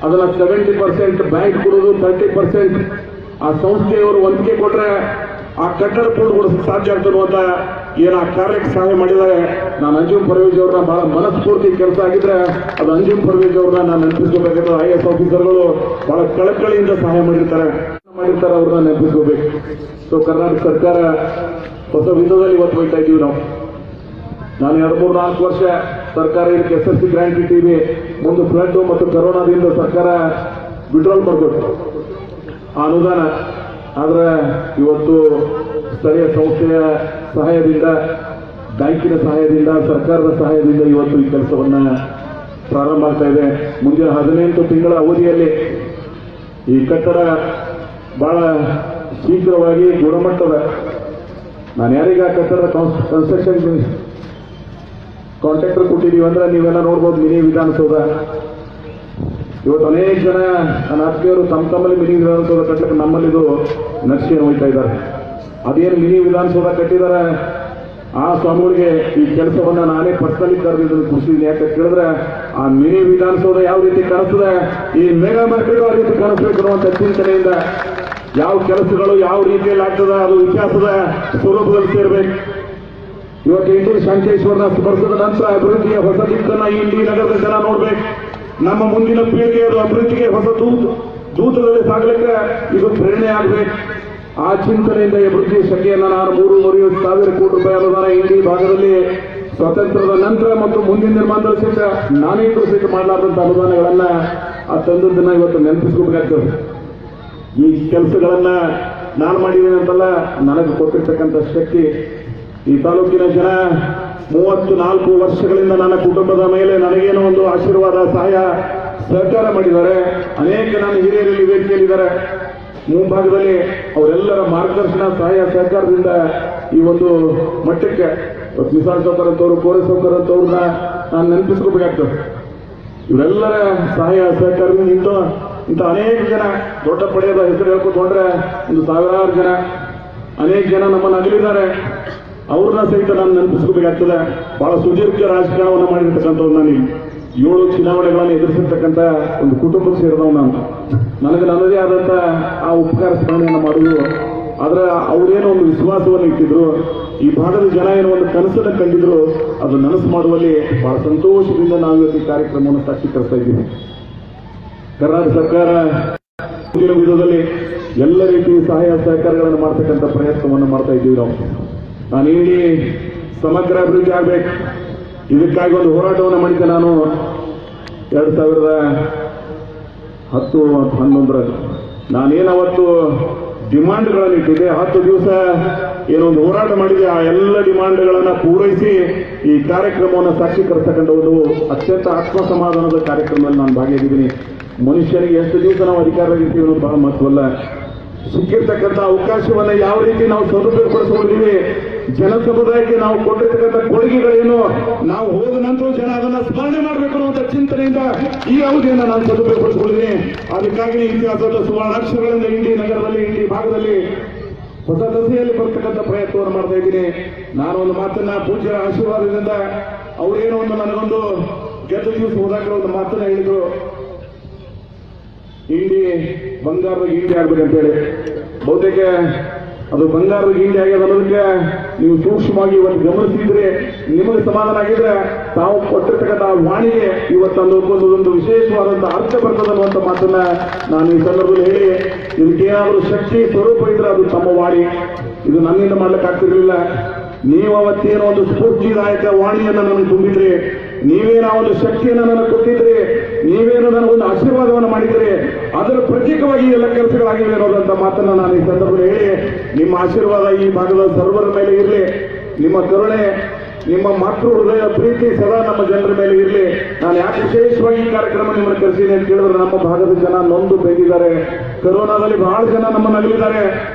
ಅದನ್ನ 70% ಬ್ಯಾಂಕ್ ಕೊಡೋದು, 30% ಆ ಸಂಸ್ಥೆಯವರು ಹೊಂದಿಕೆ ಕೊಟ್ರೆ ಆ ಕಟ್ಟಡ ಪೂರ್ಣಗೊಳಿಸಲು ಸಾಧ್ಯ ಆಗ್ತದೆ ಅಂತ ಏನು ಆ ಕಾರ್ಯಕ್ಕೆ ಸಹಾಯ ಮಾಡಿದ್ದಾರೆ. ನಾನು ಅಂಜುಮ್ ಪರ್ವೇಜ್ ಅವ್ರನ್ನ ಬಹಳ ಮನಸ್ಫೂರ್ತಿ ಕೆಲಸ ಆಗಿದ್ರೆ ಅದು ಅಂಜುಮ್ ಪರ್ವೇಜ್ ಅವ್ರನ್ನ ನಾನು ನೆನಪಿಸ್ಕೋಬೇಕಾದ್ರೆ IAS ಆಫೀಸರ್ಗಳು ಬಹಳ ಕಳಕಳಿಯಿಂದ ಸಹಾಯ ಮಾಡಿರ್ತಾರೆ, ಅವ್ರನ್ನ ನೆನಪಿಸ್ಕೋಬೇಕು. ಸೊ ಕರ್ನಾಟಕ ಸರ್ಕಾರ ಹೊಸ ವಿಧದಲ್ಲಿ ಇವತ್ತು ಹೋಗ್ತಾ ಇದ್ದೀವಿ ನಾವು. ನಾನು 2-3-4 ವರ್ಷ ಸರ್ಕಾರ ಇದಕ್ಕೆ SSC ಗ್ರಾಂಟ್ ಇಟ್ಟಿವಿ. ಮುಂದೆ ಫ್ಲಡ್ ಮತ್ತು ಕರೋನಾದಿಂದ ಸರ್ಕಾರ ವಿಡ್ರಾಲ್ ಮಾಡಬೇಕು ಆ ಅನುದಾನ. ಆದ್ರೆ ಇವತ್ತು ಸ್ಥಳೀಯ ಸಂಸ್ಥೆಯ ಸಹಾಯದಿಂದ, ಬ್ಯಾಂಕಿನ ಸಹಾಯದಿಂದ, ಸರ್ಕಾರದ ಸಹಾಯದಿಂದ ಇವತ್ತು ಈ ಕೆಲಸವನ್ನ ಪ್ರಾರಂಭ ಆಗ್ತಾ ಇದೆ. ಮುಂದಿನ 18 ತಿಂಗಳ ಅವಧಿಯಲ್ಲಿ ಈ ಕಟ್ಟಡ ಬಹಳ ಶೀಘ್ರವಾಗಿ ಗುಣಮಟ್ಟದ, ನಾನು ಯಾರೀಗ ಕಟ್ಟಡದ ಕನ್ಸ್ಟ್ರಕ್ಷನ್ ಕಾಂಟ್ರಾಕ್ಟರ್ ಕೊಟ್ಟಿದ್ದೀವಿ ಅಂದ್ರೆ ನೀವೆಲ್ಲ ನೋಡ್ಬೋದು. ಮಿನಿ ವಿಧಾನಸೌಧ ಇವತ್ತು ಅನೇಕ ಜನ ನನ್ನ ಆತ್ಮೀಯರು ತಮ್ಮಲ್ಲಿ ಮಿನಿ ವಿಧಾನಸೌಧ ಕಟ್ಟಕ್ಕೆ ನಮ್ಮಲ್ಲಿದು ನಕ್ಷೆಯನ್ನು ಹೋಗ್ತಾ ಇದ್ದಾರೆ. ಅದೇನು ಮಿನಿ ವಿಧಾನಸೌಧ ಕಟ್ಟಿದ್ದಾರೆ, ಆ ಸ್ವಾಮಿಗಳಿಗೆ ಈ ಕೆಲಸವನ್ನ ನಾನೇ ಪರ್ಸನಲಿ ಕರೆದಿದ್ದನ್ನು ಖುಷಿದ್ದೀನಿ. ಯಾಕೆ ಕೇಳಿದ್ರೆ ಆ ಮಿನಿ ವಿಧಾನಸೌಧ ಯಾವ ರೀತಿ ಕಾಣಿಸ್ತದೆ, ಈ ಮೆಗಾ ಮಾರ್ಕೆಟ್ ಆ ರೀತಿ ಕಾಣಿಸ್ಬೇಕು ಅನ್ನುವಂಥ ಚಿಂತನೆಯಿಂದ ಯಾವ ಕೆಲಸಗಳು ಯಾವ ರೀತಿಯಲ್ಲಿ ಆಗ್ತದೆ ಅದು ಇತಿಹಾಸದ ಸ್ವರೂಪದಲ್ಲಿ ಸೇರ್ಬೇಕು. ಇವತ್ತು ಇಂಡಿ ಶಂಕೇಶ್ವರನ ಸ್ಪರ್ಶದ ನಂತರ ಅಭಿವೃದ್ಧಿಯ ಹೊಸ ದಿಕ್ಕನ್ನ ಈ ಇಂಡಿ ನಗರದ ಜನ ನೋಡ್ಬೇಕು. ನಮ್ಮ ಮುಂದಿನ ಪೀಳಿಗೆ ಅದು ಅಭಿವೃದ್ಧಿಗೆ ಹೊಸ ದೂತದಲ್ಲಿ ಸಾಗಲಿಕ್ಕೆ ಇದು ಪ್ರೇರಣೆ ಆಗಬೇಕು. ಆ ಚಿಂತನೆಯಿಂದ ಅಭಿವೃದ್ಧಿಯ ಶಕ್ತಿಯನ್ನು ನಾನು 350,000 ಕೋಟಿ ರೂಪಾಯಿ ಅನುದಾನ ಇಂಡಿ ಭಾಗದಲ್ಲಿ ಸ್ವಾತಂತ್ರ್ಯದ ನಂತರ ಮತ್ತು ಮುಂದಿನ ನಿರ್ಮಾಣದಲ್ಲಿ ಸಹಿತ ನಾನೇ ಸಹಿತ ಮಾಡಲಾರ್ದಂಥ ಅನುದಾನಗಳನ್ನ ಆ ತಂದದ್ದನ್ನ ಇವತ್ತು ನೆನಪಿಸ್ಕೋಬೇಕಾಗ್ತದೆ. ಈ ಕೆಲಸಗಳನ್ನ ನಾನು ಮಾಡಿದ್ದೀನಿ ಅಂತಲ್ಲ, ನನಗೆ ಕೊಟ್ಟಿರ್ತಕ್ಕಂಥ ಶಕ್ತಿ ಈ ತಾಲೂಕಿನ ಜನ 34 ವರ್ಷಗಳಿಂದ ನನ್ನ ಕುಟುಂಬದ ಮೇಲೆ ನನಗೇನೋ ಒಂದು ಆಶೀರ್ವಾದ, ಸಹಾಯ, ಸಹಕಾರ ಮಾಡಿದ್ದಾರೆ. ಅನೇಕ ನನ್ನ ಹಿರಿಯರಲ್ಲಿ ವೇದಿಕೆಯಲ್ಲಿದ್ದಾರೆ. ಮುಂಭಾಗದಲ್ಲಿ ಅವರೆಲ್ಲರ ಮಾರ್ಗದರ್ಶನ, ಸಹಾಯ, ಸಹಕಾರದಿಂದ ಈ ಒಂದು ಮಟ್ಟಕ್ಕೆ ಮಿಸಾಲ್ ಸೌಕರ್ ಅಂತವ್ರು, ಕೋರೆ ಸೌಕರ್ ಅಂತವ್ರನ್ನ ನಾನು ನೆನಪಿಸ್ಕೋಬೇಕಾಗ್ತದೆ. ಇವರೆಲ್ಲರ ಸಹಾಯ ಸಹಕಾರದಿಂದ ಇಂಥ ಅನೇಕ ಜನ, ದೊಡ್ಡ ಪಡೆಯದ ಹೆಸರು ಹೇಳ್ಕೊಂಡ್ರೆ ಒಂದು 1000 ಜನ, ಅನೇಕ ಜನ ನಮ್ಮನ್ನು ಅಗಲಿದ್ದಾರೆ. ಅವ್ರನ್ನ ಸಹಿತ ನಾನು ನೆನಪಿಸ್ಕೋಬೇಕಾಗ್ತದೆ. ಬಹಳ ಸುದೀರ್ಘ ರಾಜಕಾರಣವನ್ನು ಮಾಡಿರ್ತಕ್ಕಂಥವ್ರು. ನಾನು 7 ಚುನಾವಣೆಗಳನ್ನು ಎದುರಿಸಿರ್ತಕ್ಕಂಥ ಒಂದು ಕುಟುಂಬಕ್ಕೆ ಸೇರಿದವ್ ನಾನು. ನನಗೆ ನನ್ನದೇ ಆದಂಥ ಆ ಉಪಕಾರ ಸ್ಮರಣೆಯನ್ನು ಮಾಡುವುದು. ಆದ್ರೆ ಅವರೇನೋ ಒಂದು ವಿಶ್ವಾಸವನ್ನು ಇಟ್ಟಿದ್ರು, ಈ ಭಾಗದ ಜನ ಏನೋ ಒಂದು ಕನಸನ್ನು ಕಂಡಿದ್ರು, ಅದು ನನಸು ಮಾಡುವಲ್ಲಿ ಬಹಳ ಸಂತೋಷದಿಂದ ನಾವು ಇವತ್ತು ಈ ಕಾರ್ಯಕ್ರಮವನ್ನು ಸಾಕ್ಷೀಕರಿಸ್ತಾ ಇದ್ದೀವಿ. ಕರ್ನಾಟಕ ಸರ್ಕಾರ ಮುಂದಿನ ವಿಧದಲ್ಲಿ ಎಲ್ಲ ರೀತಿಯ ಸಹಾಯ ಸಹಕಾರಗಳನ್ನು ಮಾಡ್ತಕ್ಕಂಥ ಪ್ರಯತ್ನವನ್ನು ಮಾಡ್ತಾ ಇದ್ದೀವಿ ನಾವು. ನಾನು ಇಲ್ಲಿ ಸಮಗ್ರ ಅಭಿವೃದ್ಧಿ ಆಗ್ಬೇಕು, ಇದಕ್ಕಾಗಿ ಒಂದು ಹೋರಾಟವನ್ನು ಮಾಡಿದ್ದೆ ನಾನು 2010-11ರಲ್ಲಿ. ನಾನೇನವತ್ತು ಡಿಮಾಂಡ್ಗಳನ್ನು ಇಟ್ಟಿದ್ದೆ, 10 ದಿವಸ ಏನೊಂದು ಹೋರಾಟ ಮಾಡಿದೆ. ಆ ಎಲ್ಲ ಡಿಮಾಂಡ್ಗಳನ್ನು ಪೂರೈಸಿ ಈ ಕಾರ್ಯಕ್ರಮವನ್ನು ಸಾಕ್ಷೀಕರಿಸ್ತಕ್ಕಂಥ ಒಂದು ಅತ್ಯಂತ ಆತ್ಮಸಮಾಧಾನದ ಕಾರ್ಯಕ್ರಮದಲ್ಲಿ ನಾನು ಭಾಗಿಯಾಗಿದ್ದೀನಿ. ಮನುಷ್ಯನಿಗೆ ಎಷ್ಟು ದಿವಸ ನಾವು ಅಧಿಕಾರವಾಗಿರ್ತೀವಿ ಅನ್ನೋದು ಬಹಳ ಮಹತ್ವಲ್ಲ. ಸಿಕ್ಕಿರ್ತಕ್ಕಂಥ ಅವಕಾಶವನ್ನ ಯಾವ ರೀತಿ ನಾವು ಸದುಪಯೋಗಪಡಿಸಿಕೊಂಡಿದ್ದೀವಿ, ಜನ ಸಮುದಾಯಕ್ಕೆ ನಾವು ಕೊಟ್ಟಿರ್ತಕ್ಕಂಥ ಕೊಡುಗೆಗಳೇನು, ನಾವು ಹೋದ ನಂತರ ಜನ ಅದನ್ನ ಸ್ಮರಣೆ ಮಾಡಬೇಕು ಅನ್ನುವಂಥ ಚಿಂತನೆಯಿಂದ ಈ ಅವಧಿಯನ್ನು ನಾನು ಸದುಪಯೋಗಪಡಿಸಿಕೊಂಡಿದ್ದೀನಿ. ಅದಕ್ಕಾಗಿ ಇತಿಹಾಸದ ಸುವರ್ಣಾಕ್ಷರಗಳಿಂದ ಇಂಡಿ ನಗರದಲ್ಲಿ, ಇಂಡಿ ಭಾಗದಲ್ಲಿ ಹೊಸ ದಸೆಯಲ್ಲಿ ಬರ್ತಕ್ಕಂಥ ಪ್ರಯತ್ನವನ್ನು ಮಾಡ್ತಾ ಇದ್ದೀನಿ. ನಾನು ಒಂದು ಮಾತನ್ನ ಪೂಜ್ಯರ ಆಶೀರ್ವಾದದಿಂದ ಅವರೇನೋ ಒಂದು ನನಗೊಂದು ಗೆದ್ದ ದಿವಸ ಹೋದಾಗ ಒಂದು ಮಾತನ್ನ ಹೇಳಿದ್ರು, ಇಂಡಿ ಬಂಗಾರದ ಇಂಡಿ ಆಗ್ಬೇಕಂತೇಳಿ. ಬಹುತೇಕ ಅದು ಬಂಗಾರದ ಗಿಂಡಿ ಆಗ್ಯದ ಅನ್ನೋದಕ್ಕೆ ನೀವು ಸೂಕ್ಷ್ಮವಾಗಿ ಇವತ್ತು ಗಮನಿಸಿದ್ರೆ ನಿಮಗೆ ಸಮಾಧಾನ ಆಗಿದ್ರೆ ತಾವು ಕೊಟ್ಟಿರ್ತಕ್ಕಂಥ ಆ ವಾಣಿಗೆ ಇವತ್ತೊಂದು ಒಂದು ವಿಶೇಷವಾದಂತಹ ಅರ್ಥ ಬರ್ತದೆ ಅನ್ನುವಂಥ ಮಾತನ್ನ ನಾನು ಈ ಸಂದರ್ಭದಲ್ಲಿ ಹೇಳಿ, ಇದಕ್ಕೇನಾದರೂ ಶಕ್ತಿ ಸ್ವರೂಪ ಇದ್ರೆ ಅದು ತಮ್ಮ ವಾಣಿ. ಇದು ನನ್ನಿಂದ ಮಾಡ್ಲಿಕ್ಕೆ ಆಗ್ತಿರ್ಲಿಲ್ಲ. ನೀವು ಅವತ್ತೇನೋ ಒಂದು ಸ್ಫೂರ್ತಿದಾಯಕ ವಾಣಿಯನ್ನು ನನಗೆ ತುಂಬಿದ್ರಿ, ನೀವೇನೋ ಒಂದು ಶಕ್ತಿಯನ್ನು ನನಗೆ ಕೊಟ್ಟಿದ್ರಿ, ನೀವೇನೋ ನನಗೊಂದು ಆಶೀರ್ವಾದವನ್ನು ಮಾಡಿದ್ರಿ, ಅದರ ಪ್ರತೀಕವಾಗಿ ಎಲ್ಲ ಕೆಲಸಗಳಾಗಿವೆ ಅನ್ನೋದಂತ ಮಾತನ್ನ ನಾನು ಈ ಸಂದರ್ಭದಲ್ಲಿ ಹೇಳಿ, ನಿಮ್ಮ ಆಶೀರ್ವಾದ ಈ ಭಾಗದ ಸರ್ವರ ಮೇಲೆ ಇರಲಿ, ನಿಮ್ಮ ಕರುಣೆ, ನಿಮ್ಮ ಮಾತೃ ಹೃದಯ ಪ್ರೀತಿ ಸದಾ ನಮ್ಮ ಜನರ ಮೇಲೆ ಇರಲಿ. ನಾನು ಯಾಕೆ ವಿಶೇಷವಾಗಿ ಈ ಕಾರ್ಯಕ್ರಮ ನಿಮ್ಮನ್ನು ಕರೆಸಿದೆ ಅಂತ ಕೇಳಿದ್ರೆ, ನಮ್ಮ ಭಾಗದ ಜನ ನೊಂದು ಬೆಂದಿದ್ದಾರೆ. ಕರೋನಾದಲ್ಲಿ ಬಹಳ ಜನ ನಮ್ಮನ್ನು ಅಗಲಿದ್ದಾರೆ.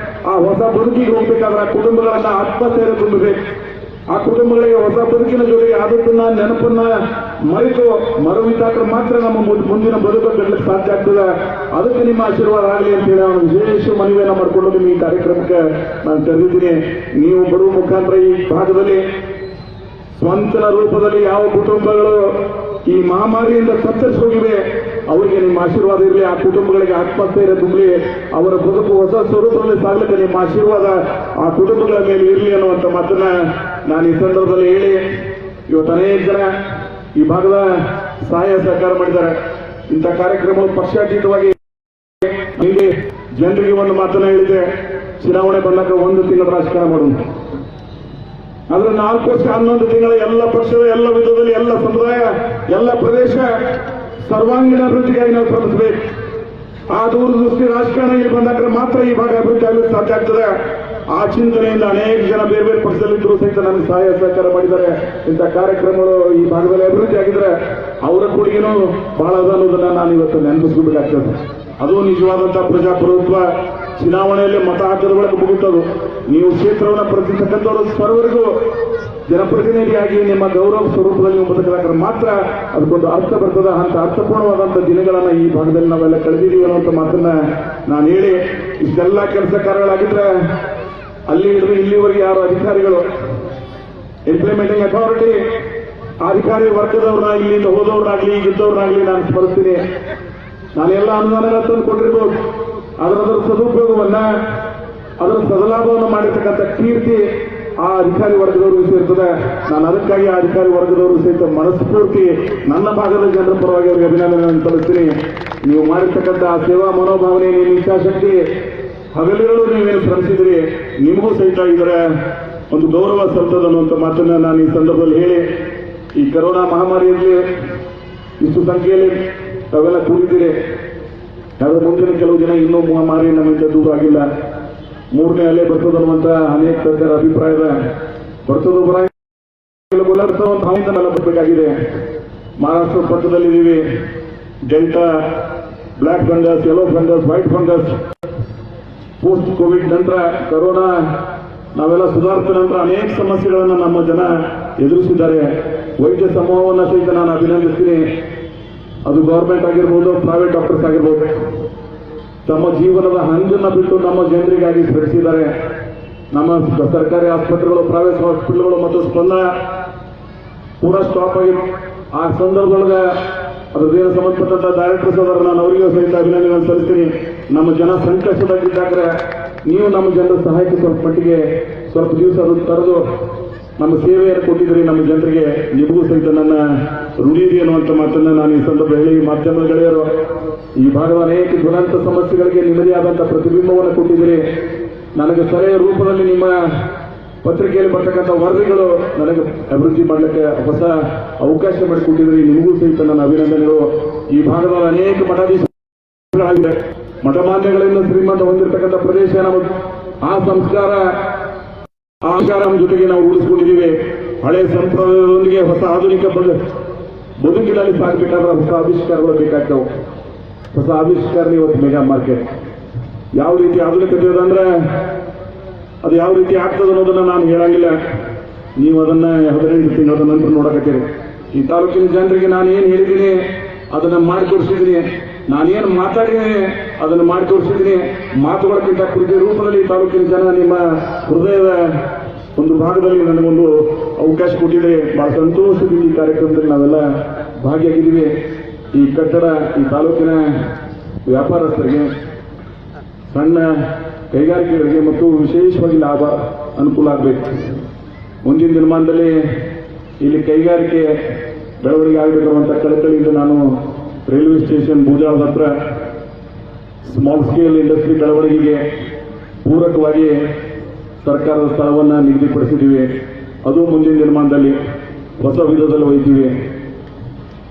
ಆ ಹೊಸ ಬದುಕಿಗೆ ಹೋಗ್ಬೇಕಾದ್ರೆ ಆ ಕುಟುಂಬಗಳನ್ನ ಆತ್ಮಹತ್ಯೆ ತುಂಬಬೇಕು. ಆ ಕುಟುಂಬಗಳಿಗೆ ಹೊಸ ಬದುಕಿನ ಜೊತೆಗೆ ಆದತ್ತನ್ನ ನೆನಪನ್ನ ಮರೆತು ಮರುವಿದ್ದಾದ್ರೆ ಮಾತ್ರ ನಮ್ಮ ಮುಂದಿನ ಬದುಕು ಕಟ್ಟಲಿಕ್ಕೆ ಸಾಧ್ಯ ಆಗ್ತದೆ. ಅದಕ್ಕೆ ನಿಮ್ಮ ಆಶೀರ್ವಾದ ಆಗಲಿ ಅಂತ ಹೇಳಿ ನಾನು ವಿಶೇಷ ಮನವಿಯನ್ನ ಮಾಡಿಕೊಂಡು ನಿಮ್ಮ ಈ ಕಾರ್ಯಕ್ರಮಕ್ಕೆ ನಾನು ಕರೆದಿದ್ದೀನಿ. ನೀವು ಬರುವ ಮುಖಾಂತರ ಈ ಭಾಗದಲ್ಲಿ ಸ್ವಂತನ ರೂಪದಲ್ಲಿ ಯಾವ ಕುಟುಂಬಗಳು ಈ ಮಹಾಮಾರಿಯಿಂದ ತತ್ತರಿಸಿ ಹೋಗಿವೆ ಅವರಿಗೆ ನಿಮ್ಮ ಆಶೀರ್ವಾದ ಇರಲಿ. ಆ ಕುಟುಂಬಗಳಿಗೆ ಆತ್ಮಹತ್ಯೆ ತುಂಬಲಿ, ಅವರ ಬದುಕು ಹೊಸ ಸ್ವರೂಪದಲ್ಲಿ ಸಾಗಲಿಕ್ಕೆ ನಿಮ್ಮ ಆಶೀರ್ವಾದ ಆ ಕುಟುಂಬಗಳ ಮೇಲೆ ಇರಲಿ ಅನ್ನುವಂಥ ಮಾತನ್ನ ನಾನು ಈ ಸಂದರ್ಭದಲ್ಲಿ ಹೇಳಿ, ಇವತ್ತು ಅನೇಕ ಜನ ಈ ಭಾಗದ ಸಹಾಯ ಸಹಕಾರ ಮಾಡಿದ್ದಾರೆ. ಇಂಥ ಕಾರ್ಯಕ್ರಮಗಳು ಪಕ್ಷಾತೀತವಾಗಿ ನಿಮಗೆ ಜನರಿಗೆ ಒಂದು ಮಾತನ್ನ ಹೇಳಿದೆ, ಚುನಾವಣೆ ಬಂದಾಗ 1 ತಿಂಗಳ ರಾಜಕಾರಣ ಮಾಡೋದು, ಆದ್ರೆ 4 ವರ್ಷ 11 ತಿಂಗಳ ಎಲ್ಲ ಪಕ್ಷದ ಎಲ್ಲ ವಿಧದಲ್ಲಿ ಎಲ್ಲ ಸಮುದಾಯ ಎಲ್ಲ ಪ್ರದೇಶ ಸರ್ವಾಂಗೀಣ ಅಭಿವೃದ್ಧಿಗಾಗಿ ನಾವು ಶ್ರಮಿಸಬೇಕು. ಆ ದೂರದೃಷ್ಟಿ ರಾಜಕಾರಣ ಇಲ್ಲಿ ಬಂದಾಗ ಮಾತ್ರ ಈ ಭಾಗ ಅಭಿವೃದ್ಧಿ ಆಗಲು ಸಾಧ್ಯ ಆಗ್ತದೆ. ಆ ಚಿಂತನೆಯಿಂದ ಅನೇಕ ಜನ ಬೇರೆ ಬೇರೆ ಪಕ್ಷದಲ್ಲಿದ್ದರೂ ಸಹಿತ ನನಗೆ ಸಹಾಯ ಸಹಕಾರ ಮಾಡಿದ್ದಾರೆ. ಇಂಥ ಕಾರ್ಯಕ್ರಮಗಳು ಈ ಭಾಗದಲ್ಲಿ ಅಭಿವೃದ್ಧಿ ಆಗಿದ್ರೆ ಅವರ ಕೊಡುಗೆನೂ ಬಹಳ ಅದ ಅನ್ನೋದನ್ನ ನಾನು ಇವತ್ತು ನೆನಪಿಸ್ಕೊಬೇಕಾಗ್ತದೆ. ಅದು ನಿಜವಾದಂತಹ ಪ್ರಜಾಪ್ರಭುತ್ವ. ಚುನಾವಣೆಯಲ್ಲಿ ಮತ ಹಾಕದ ಒಳಗೆ ಮುಗಿತದು. ನೀವು ಕ್ಷೇತ್ರವನ್ನು ಪ್ರತಿಸ್ತಕ್ಕಂಥವ್ರು ಸರ್ವರಿಗೂ ಜನಪ್ರತಿನಿಧಿಯಾಗಿ ನಿಮ್ಮ ಗೌರವ ಸ್ವರೂಪದಲ್ಲಿ ನೀವು ಬದುಕಲಾಕ ಮಾತ್ರ ಅದಕ್ಕೊಂದು ಅರ್ಥ ಬರ್ತದ. ಅಂತ ಅರ್ಥಪೂರ್ಣವಾದಂಥ ದಿನಗಳನ್ನ ಈ ಭಾಗದಲ್ಲಿ ನಾವೆಲ್ಲ ಕಳೆದಿದ್ದೀವಿ ಅನ್ನೋಂಥ ಮಾತನ್ನ ನಾನು ಹೇಳಿ, ಇಷ್ಟೆಲ್ಲ ಕೆಲಸ ಕಾರ್ಯಗಳಾಗಿದ್ರೆ ಅಲ್ಲಿ ಹಿಡಿದು ಇಲ್ಲಿವರೆಗೆ ಯಾರು ಅಧಿಕಾರಿಗಳು ಇಂಪ್ಲಿಮೆಂಟಿಂಗ್ ಅಥಾರಿಟಿ ಅಧಿಕಾರಿ ವರ್ಗದವ್ರನ್ನ ಇಲ್ಲಿಂದ ಹೋದವ್ರನ್ನಾಗ್ಲಿ ಈಗಿದ್ದವ್ರನ್ನಾಗ್ಲಿ ನಾನು ಸ್ಮರಿಸ್ತೀನಿ. ನಾನೆಲ್ಲ ಅನುದಾನಗಳ ತಂದು ಕೊಟ್ಟಿರ್ಬೋದು, ಅದರ ಸದುಪಯೋಗವನ್ನ ಅದರ ಸದಲಾಭವನ್ನು ಮಾಡಿರ್ತಕ್ಕಂಥ ಕೀರ್ತಿ ಆ ಅಧಿಕಾರಿ ವರ್ಗದವ್ರಿಗೂ ಸೇರ್ತದೆ. ನಾನು ಅದಕ್ಕಾಗಿ ಆ ಅಧಿಕಾರಿ ವರ್ಗದವರು ಸಹಿತ ಮನಸ್ಫೂರ್ತಿ ನನ್ನ ಭಾಗದ ಜನರ ಪರವಾಗಿ ಅವರಿಗೆ ಅಭಿನಂದನೆಯನ್ನು ಸಲ್ಲಿಸ್ತೀನಿ. ನೀವು ಮಾಡಿರ್ತಕ್ಕಂಥ ಆ ಸೇವಾ ಮನೋಭಾವನೆ, ನಿಮ್ಮ ಇಚ್ಛಾಶಕ್ತಿ, ಹಗಲಿರುಳು ನೀವೇನು ಶ್ರಮಿಸಿದ್ರಿ, ನಿಮಗೂ ಸಹಿತ ಇದರ ಒಂದು ಗೌರವ ಸಲ್ತದೆ ಅನ್ನುವಂಥ ಮಾತನ್ನ ನಾನು ಈ ಸಂದರ್ಭದಲ್ಲಿ ಹೇಳಿ, ಈ ಕರೋನಾ ಮಹಾಮಾರಿಯಲ್ಲಿ ಇಷ್ಟು ಸಂಖ್ಯೆಯಲ್ಲಿ ತಾವೆಲ್ಲ ಕೂಡಿದ್ದೀರಿ. ಯಾರು ಮುಂದಿನ ಕೆಲವು ಜನ ಇನ್ನೂ ಮಹಾಮಾರಿ ನಮ್ಮಿಂದ ದೂರ ಆಗಿಲ್ಲ, 3ನೇ ಅಲೆ ಬರ್ತದೆ ಅನ್ನುವಂಥ ಅನೇಕ ತಜ್ಞರ ಅಭಿಪ್ರಾಯದ ಬರ್ತದೋ ಬರಲ್ಲ ಬರಬೇಕಾಗಿದೆ. ಮಹಾರಾಷ್ಟ್ರ ಪಕ್ಕದಲ್ಲಿದ್ದೀವಿ. Delta, black fungus, yellow fungus, white fungus, post Covid ನಂತರ ಕರೋನಾ, ನಾವೆಲ್ಲ ಸುಧಾರಿಸಿದ ನಂತರ ಅನೇಕ ಸಮಸ್ಯೆಗಳನ್ನು ನಮ್ಮ ಜನ ಎದುರಿಸಿದ್ದಾರೆ. ವೈದ್ಯ ಸಮೂಹವನ್ನು ಸಹಿತ ನಾನು ಅಭಿನಂದಿಸ್ತೀನಿ. ಅದು ಗೌರ್ಮೆಂಟ್ ಆಗಿರ್ಬೋದು, ಪ್ರೈವೇಟ್ ಡಾಕ್ಟರ್ಸ್ ಆಗಿರ್ಬೋದು, ತಮ್ಮ ಜೀವನದ ಹಂಗನ್ನ ಬಿಟ್ಟು ನಮ್ಮ ಜನರಿಗಾಗಿ ಶ್ರಮಿಸಿದ್ದಾರೆ. ನಮ್ಮ ಸರ್ಕಾರಿ ಆಸ್ಪತ್ರೆಗಳು, ಪ್ರೈವೇಟ್ ಹಾಸ್ಪಿಟಲ್ಗಳು ಮತ್ತು ಸ್ಪಂದನ ಪೂರಾ ಸ್ಟಾಪ್ ಆಗಿ ಆ ಸಂದರ್ಭದೊಳಗೆ ಅದರದೇನು ಸಂಬಂಧಪಟ್ಟಂತ ಡೈರೆಕ್ಟರ್ಸ್ ಅದರ ನಾನು ಅವರಿಗೂ ಸಹಿತ ಅಭಿನಂದನೆ ಸಲ್ಲಿಸ್ತೀನಿ. ನಮ್ಮ ಜನ ಸಂಕಷ್ಟದಾಗಿದ್ದಾದ್ರೆ ನೀವು ನಮ್ಮ ಜನರ ಸಹಾಯಕ್ಕೆ ಸ್ವಲ್ಪ ಮಟ್ಟಿಗೆ ಸ್ವಲ್ಪ ದಿವಸ ಅದು ತರೆದು ನಮ್ಮ ಸೇವೆಯನ್ನು ಕೊಟ್ಟಿದ್ರಿ ನಮ್ಮ ಜನರಿಗೆ, ನಿಮಗೂ ಸಹಿತ ನನ್ನ ಋಣಿ ಇದೆ ಅನ್ನುವಂಥ ಮಾತನ್ನು ನಾನು ಈ ಸಂದರ್ಭ ಹೇಳಿ, ಮಾಧ್ಯಮದ ಗೆಳೆಯರು ಈ ಭಾಗದ ಅನೇಕ ಜ್ವಲಂತ ಸಮಸ್ಯೆಗಳಿಗೆ ನಿಮ್ಮದೇ ಆದಂಥ ಪ್ರತಿಬಿಂಬವನ್ನು ಕೊಟ್ಟಿದ್ದೀರಿ. ನನಗೆ ಸರಿಯಾದ ರೂಪದಲ್ಲಿ ನಿಮ್ಮ ಪತ್ರಿಕೆಯಲ್ಲಿ ಬರ್ತಕ್ಕಂಥ ವರದಿಗಳು ನನಗೆ ಅಭಿವೃದ್ಧಿ ಮಾಡಲಿಕ್ಕೆ ಹೊಸ ಅವಕಾಶ ಮಾಡಿಕೊಟ್ಟಿದ್ರಿ. ನಿಮಗೂ ಸಹಿತ ನನ್ನ ಅಭಿನಂದನೆಗಳು. ಈ ಭಾಗದ ಅನೇಕ ಮಠಾಧೀಶಗಳಾಗಿದೆ, ಮಠಮಾನ್ಯಗಳಿಂದ ಶ್ರೀಮಂತ ಹೊಂದಿರತಕ್ಕಂಥ ಪ್ರದೇಶ ನಮ್ಮ ಆ ಸಂಸ್ಕಾರ ನಮ್ಮ ಜೊತೆಗೆ ನಾವು ಉಳಿಸ್ಕೊಂಡಿದ್ದೀವಿ. ಹಳೆ ಸಂಪ್ರದಾಯದೊಂದಿಗೆ ಹೊಸ ಆಧುನಿಕ ಬದುಕಿನಲ್ಲಿ ಸಾಗಬೇಕಾದ್ರೆ ಹೊಸ ಆವಿಷ್ಕಾರಗಳು ಬೇಕಾಗ್ತವೆ. ಹೊಸ ಆವಿಷ್ಕಾರ ಇವತ್ತು ಮೆಗಾ ಮಾರ್ಕೆಟ್ ಯಾವ ರೀತಿ ಆಧುನಿಕತೆ ಅಂದ್ರೆ ಅದು ಯಾವ ರೀತಿ ಆಗ್ತದೆ ಅನ್ನೋದನ್ನ ನಾನು ಹೇಳಂಗಿಲ್ಲ. ನೀವು ಅದನ್ನ 15 ತಿಂಗಳ ನಂತರ ನೋಡಕತ್ತೀರಿ. ಈ ತಾಲೂಕಿನ ಜನರಿಗೆ ನಾನು ಏನು ಹೇಳಿದ್ದೀನಿ ಅದನ್ನ ಮಾಡಿ ತೋರಿಸಿದ್ದೀನಿ, ನಾನೇನು ಮಾತಾಡಿದ್ದೀನಿ ಅದನ್ನು ಮಾಡಿ ತೋರಿಸಿದ್ದೀನಿ. ಮಾತುಗಳಕ್ಕಿಂತ ಕೃತಿ ರೂಪದಲ್ಲಿ ತಾಲೂಕಿನ ಜನ ನಿಮ್ಮ ಹೃದಯದ ಒಂದು ಭಾಗದಲ್ಲಿ ನನಗೊಂದು ಅವಕಾಶ ಕೊಟ್ಟಿದೆ. ಬಹಳ ಸಂತೋಷದಿಂದ ಈ ಕಾರ್ಯಕ್ರಮದಲ್ಲಿ ನಾವೆಲ್ಲ ಭಾಗಿಯಾಗಿದ್ದೀವಿ. ಈ ಕಟ್ಟಡ ಈ ತಾಲೂಕಿನ ವ್ಯಾಪಾರಸ್ಥರಿಗೆ, ಸಣ್ಣ ಕೈಗಾರಿಕೆಗಳಿಗೆ ಮತ್ತು ವಿಶೇಷವಾಗಿ ಲಾಭ ಅನುಕೂಲ ಆಗಬೇಕು. ಮುಂದಿನ ದಿನಮಾನದಲ್ಲಿ ಇಲ್ಲಿ ಕೈಗಾರಿಕೆ ಬೆಳವಣಿಗೆ ಆಗಬೇಕಿರುವಂಥ ಕಳಕಳಿಯಿಂದ ನಾನು ರೈಲ್ವೆ ಸ್ಟೇಷನ್ ಬೂಜಾಳದ ಹತ್ರ ಸ್ಮಾಲ್ ಸ್ಕೇಲ್ ಇಂಡಸ್ಟ್ರಿ ಬೆಳವಣಿಗೆಗೆ ಪೂರಕವಾಗಿ ಸರ್ಕಾರದ ಸ್ಥಳವನ್ನು ನಿಗದಿಪಡಿಸಿದ್ದೀವಿ. ಅದು ಮುಂದಿನ ದಿನಮಾನದಲ್ಲಿ ಹೊಸ ವಿಧದಲ್ಲಿ ಒಯ್ತೀವಿ.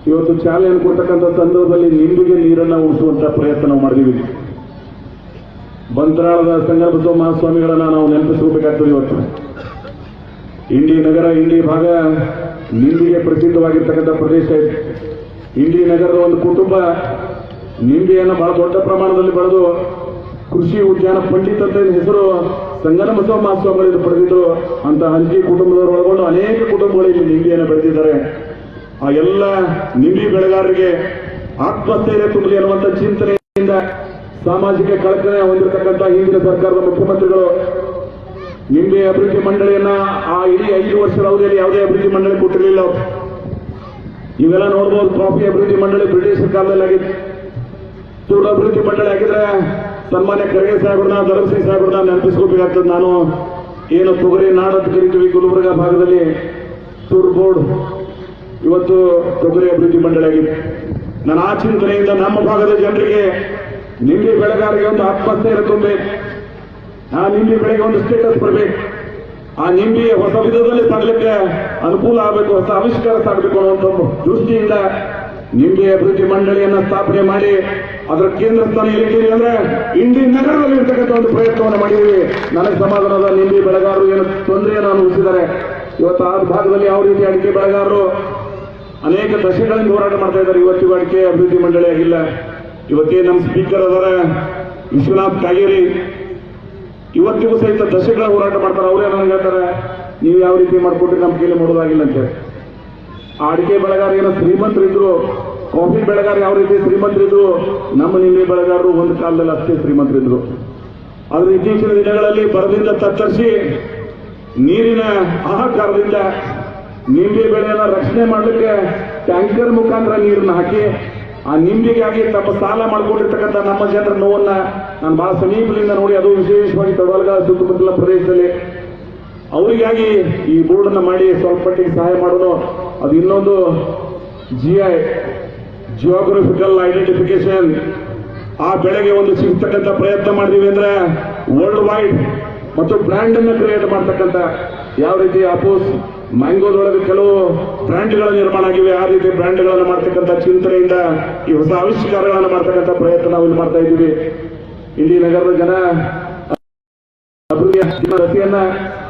ಇವತ್ತು ಚಾಲನೆ ಕೊಡ್ತಕ್ಕಂಥ ಸಂದರ್ಭದಲ್ಲಿ ನಿಂಬಿಗೆ ನೀರನ್ನು ಉಳಿಸುವಂಥ ಪ್ರಯತ್ನ ನಾವು ಮಾಡಿದ್ದೀವಿ. ಬಂಟ್ರಾಳದ ಸಂಗಮಬಸವ ಮಹಾಸ್ವಾಮಿಗಳನ್ನ ನಾವು ನೆನಪಿಸ್ಕೋಬೇಕಾಗ್ತದೆ. ಇವತ್ತು ಇಂಡಿ ನಗರ, ಇಂಡಿ ಭಾಗ ನಿಂಬಿಗೆ ಪ್ರಸಿದ್ಧವಾಗಿರ್ತಕ್ಕಂಥ ಪ್ರದೇಶ ಇದೆ. ಇಂಡಿ ನಗರದ ಒಂದು ಕುಟುಂಬ ನಿಂಬೆಯನ್ನು ಬಹಳ ದೊಡ್ಡ ಪ್ರಮಾಣದಲ್ಲಿ ಬೆಳೆದು ಕೃಷಿ ಉದ್ಯಾನ ಪಂಡಿತ್ ಅಂತ ಹೆಸರು ಸಂಗಮಬಸವ ಮಹಾಸ್ವಾಮಿಗಳಿಂದ ಪಡೆದಿದ್ರು. ಅಂತ ಹಂಚಿ ಕುಟುಂಬದವರು ಒಳಗೊಂಡು ಅನೇಕ ಕುಟುಂಬಗಳು ಇಲ್ಲಿ ನಿಂಬೆಯನ್ನು ಬೆಳೆದಿದ್ದಾರೆ. ಆ ಎಲ್ಲ ನಿಂಬೆ ಬೆಳೆಗಾರರಿಗೆ ಆತ್ಮಸ್ಥೈರ್ಯ ತುಂಬಲಿ ಅನ್ನುವಂಥ ಚಿಂತನೆಯಿಂದ ಸಾಮಾಜಿಕ ಕಳಕಳಿ ಹೊಂದಿರತಕ್ಕಂಥ ಹಿಂದಿನ ಸರ್ಕಾರದ ಮುಖ್ಯಮಂತ್ರಿಗಳು ನಿಂಬೆ ಅಭಿವೃದ್ಧಿ ಮಂಡಳಿಯನ್ನ ಆ ಇಡೀ 5 ವರ್ಷದ ಅವಧಿಯಲ್ಲಿ ಯಾವುದೇ ಅಭಿವೃದ್ಧಿ ಮಂಡಳಿ ಕೊಟ್ಟಿರಲಿಲ್ಲ. ಇವೆಲ್ಲ ನೋಡ್ಬೋದು. ಕಾಫಿ ಅಭಿವೃದ್ಧಿ ಮಂಡಳಿ ಬ್ರಿಟಿಷ್ ಕಾಲದಲ್ಲಿ ಆಗಿತ್ತು. ತೂರು ಅಭಿವೃದ್ಧಿ ಮಂಡಳಿ ಆಗಿದ್ರೆ ಸನ್ಮಾನ್ಯ ಖರ್ಗೆ ಸಾಹೇಬ್ರನ್ನ, ಧರ್ಮಸಿಂಗ್ ಸಾಹೇಬ್ರನ್ನ ನೆನಪಿಸ್ಕೋಬೇಕಾಗ್ತದೆ. ನಾನು ಏನು ತೊಗರಿ ನಾಡು ಅಂತ ಕರಿತೀವಿ ಗುಲ್ಬರ್ಗ ಭಾಗದಲ್ಲಿ ಟೂರ್ ಬೋರ್ಡ್, ಇವತ್ತು ತೊಗರಿ ಅಭಿವೃದ್ಧಿ ಮಂಡಳಿ ಆಗಿದೆ. ನಾನು ಆ ಚಿಂತನೆಯಿಂದ ನಮ್ಮ ಭಾಗದ ಜನರಿಗೆ ನಿಂಬೆ ಬೆಳೆಗಾರರಿಗೆ ಒಂದು ಆತ್ಮಸ್ಥೈರ್ಯ ತುಂಬಬೇಕು. ಆ ನಿಂಬೆ ಬೆಳೆಗೆ ಒಂದು ಸ್ಟೇಟಸ್ ಬರಬೇಕು. ಆ ನಿಂಬೆ ಹೊಸ ವಿಧದಲ್ಲಿ ಸಾಗಲಿಕ್ಕೆ ಅನುಕೂಲ ಆಗಬೇಕು, ಹೊಸ ಆವಿಷ್ಕಾರ ಸಾಗಬೇಕು ಅನ್ನುವಂಥ ದೃಷ್ಟಿಯಿಂದ ನಿಂಬೆ ಅಭಿವೃದ್ಧಿ ಮಂಡಳಿಯನ್ನ ಸ್ಥಾಪನೆ ಮಾಡಿ ಅದರ ಕೇಂದ್ರ ಸ್ಥಾನ ಎಲ್ಲಿದ್ದೀರಿ ಅಂದ್ರೆ ಇಂಡಿ ನಗರದಲ್ಲಿ ಇರ್ತಕ್ಕಂಥ ಒಂದು ಪ್ರಯತ್ನವನ್ನು ಮಾಡಿದ್ದೀವಿ. ನನಗೆ ಸಮಾಧಾನದ ನಿಂಬೆ ಬೆಳೆಗಾರರು ಏನು ತೊಂದರೆಯನ್ನು ಅನುಭವಿಸಿದ್ದಾರೆ. ಇವತ್ತು ಆ ಭಾಗದಲ್ಲಿ ಯಾವ ರೀತಿ ಅಡಿಕೆ ಬೆಳೆಗಾರರು ಅನೇಕ ದಶಕಗಳಿಂದ ಹೋರಾಟ ಮಾಡ್ತಾ ಇದ್ದಾರೆ. ಇವತ್ತಿಗೂ ಅಡಿಕೆ ಅಭಿವೃದ್ಧಿ ಮಂಡಳಿ ಆಗಿಲ್ಲ. ಇವತ್ತೇ ನಮ್ಮ ಸ್ಪೀಕರ್ ಅದರ ವಿಶ್ವನಾಥ್ ಕಾಗೇರಿ ಇವತ್ತಿಗೂ ಸಹಿತ ದಶಕಗಳ ಹೋರಾಟ ಮಾಡ್ತಾರೆ. ಅವರೇ ನನಗೆ ಹೇಳ್ತಾರೆ, ನೀವು ಯಾವ ರೀತಿ ಮಾಡ್ಕೊಟ್ರೆ ನಮ್ಮ ಕೈಲಿ ಮಾಡೋದಾಗಿಲ್ಲ ಅಂತೇಳಿ. ಆ ಅಡಿಕೆ ಬೆಳೆಗಾರ ಏನೋ ಶ್ರೀಮಂತರಿದ್ರು, ಕಾಫಿ ಬೆಳೆಗಾರ ಯಾವ ರೀತಿ ಶ್ರೀಮಂತರಿದ್ರು, ನಮ್ಮ ನಿಂಬೆ ಬೆಳೆಗಾರರು ಒಂದು ಕಾಲದಲ್ಲಿ ಅಷ್ಟೇ ಶ್ರೀಮಂತರಿದ್ರು. ಆದ್ರೆ ಇತ್ತೀಚಿನ ದಿನಗಳಲ್ಲಿ ಬರದಿಂದ ತತ್ತರಿಸಿ ನೀರಿನ ಹಾಹಾಕಾರದಿಂದ ನಿಂಬೆ ಬೆಳೆಯನ್ನು ರಕ್ಷಣೆ ಮಾಡಲಿಕ್ಕೆ ಟ್ಯಾಂಕರ್ ಮುಖಾಂತರ ನೀರನ್ನು ಹಾಕಿ ಆ ನಿಂಬೆಗಾಗಿ ತಮ್ಮ ಸಾಲ ಮಾಡಿಕೊಂಡಿರ್ತಕ್ಕಂಥ ನಮ್ಮ ಜನರ ನೋವನ್ನ ನಾನು ಬಹಳ ಸಮೀಪದಿಂದ ನೋಡಿ, ಅದು ವಿಶೇಷವಾಗಿ ತಡವಲ್ಗ ಸುತ್ತಮುತ್ತಲ ಪ್ರದೇಶದಲ್ಲಿ ಅವರಿಗಾಗಿ ಈ ಬೋರ್ಡ್ ಅನ್ನು ಮಾಡಿ ಸ್ವಲ್ಪ ಮಟ್ಟಿಗೆ ಸಹಾಯ ಮಾಡೋದು. ಅದು ಇನ್ನೊಂದು GI ಜಿಯೋಗ್ರಫಿಕಲ್ ಐಡೆಂಟಿಫಿಕೇಶನ್ ಆ ಬೆಳೆಗೆ ಒಂದು ಸಿಗ್ತಕ್ಕಂಥ ಪ್ರಯತ್ನ ಮಾಡಿದೀವಿ ಅಂದ್ರೆ ವರ್ಲ್ಡ್ ವೈಡ್ ಮತ್ತು ಬ್ರ್ಯಾಂಡ್ ಅನ್ನು ಕ್ರಿಯೇಟ್ ಮಾಡ್ತಕ್ಕಂಥ, ಯಾವ ರೀತಿ ಅಪೋಸ್ ಮ್ಯಾಂಗೋದೊಳಗೆ ಕೆಲವು ಬ್ರ್ಯಾಂಡ್ಗಳ ನಿರ್ಮಾಣ ಆಗಿವೆ, ಆ ರೀತಿ ಬ್ರ್ಯಾಂಡ್ಗಳನ್ನು ಮಾಡ್ತಕ್ಕಂಥ ಚಿಂತನೆಯಿಂದ ಈ ಹೊಸ ಆವಿಷ್ಕಾರಗಳನ್ನು ಮಾಡ್ತಕ್ಕಂಥ ಪ್ರಯತ್ನ ನಾವು ಇಲ್ಲಿ ಮಾಡ್ತಾ ಇದ್ದೀವಿ. ಇಲ್ಲಿ ನಗರದ ಜನ ಅಭಿವೃದ್ಧಿಯ ರಸಿಯನ್ನ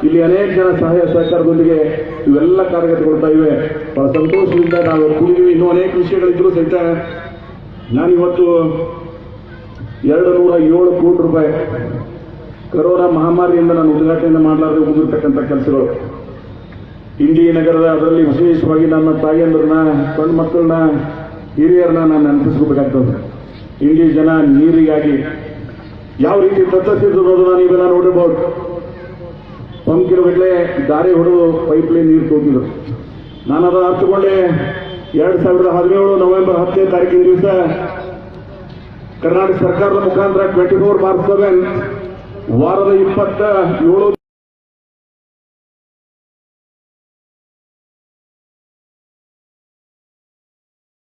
ಇಲ್ಲಿ ಅನೇಕ ಜನ ಸಹಾಯ ಸಹಕಾರದೊಂದಿಗೆ ಇವೆಲ್ಲ ಕಾರ್ಯಗತಗೊಳ್ತಾ ಇವೆ. ಬಹಳ ಸಂತೋಷದಿಂದ ನಾವು ಕೂಡಿದೀವಿ. ಇನ್ನೂ ಅನೇಕ ವಿಷಯಗಳಿದ್ರು ಸಹಿತ ನಾನಿವತ್ತು 207 ಕೋಟಿ ರೂಪಾಯಿ ಕರೋನಾ ಮಹಾಮಾರಿಯಿಂದ ನಾನು ಉದ್ಘಾಟನೆಯನ್ನು ಮಾಡಲಾರದೆ ಉಳಿದಿರ್ತಕ್ಕಂಥ ಕೆಲಸಗಳು ಇಂಡಿ ನಗರದ, ಅದರಲ್ಲಿ ವಿಶೇಷವಾಗಿ ನನ್ನ ತಾಯಿಯಂದ್ರನ್ನ, ಸಣ್ಣ ಮಕ್ಕಳನ್ನ, ಹಿರಿಯರನ್ನ ನಾನು ನೆನಪಿಸ್ಕೋಬೇಕಾಗ್ತದೆ. ಇಂಡಿ ಜನ ನೀರಿಗಾಗಿ ಯಾವ ರೀತಿ ತತ್ತರಿಸಿದ್ರು ನೀವೆಲ್ಲ ನೋಡಿರ್ಬೋದು. ಪಂಪಿನ ಗಟ್ಟಲೆ ದಾರಿ ಹೊಡೆದು ಪೈಪ್ಲೈನ್ ನೀರು ತೋಗಿದ್ರು. ನಾನು ಅದನ್ನು ಅರ್ಥಕೊಂಡೆ. 2017 ನವೆಂಬರ್ 10ನೇ ತಾರೀಕಿನ ದಿವಸ ಕರ್ನಾಟಕ ಸರ್ಕಾರದ ಮುಖಾಂತರ 24/7 ವಾರದ 27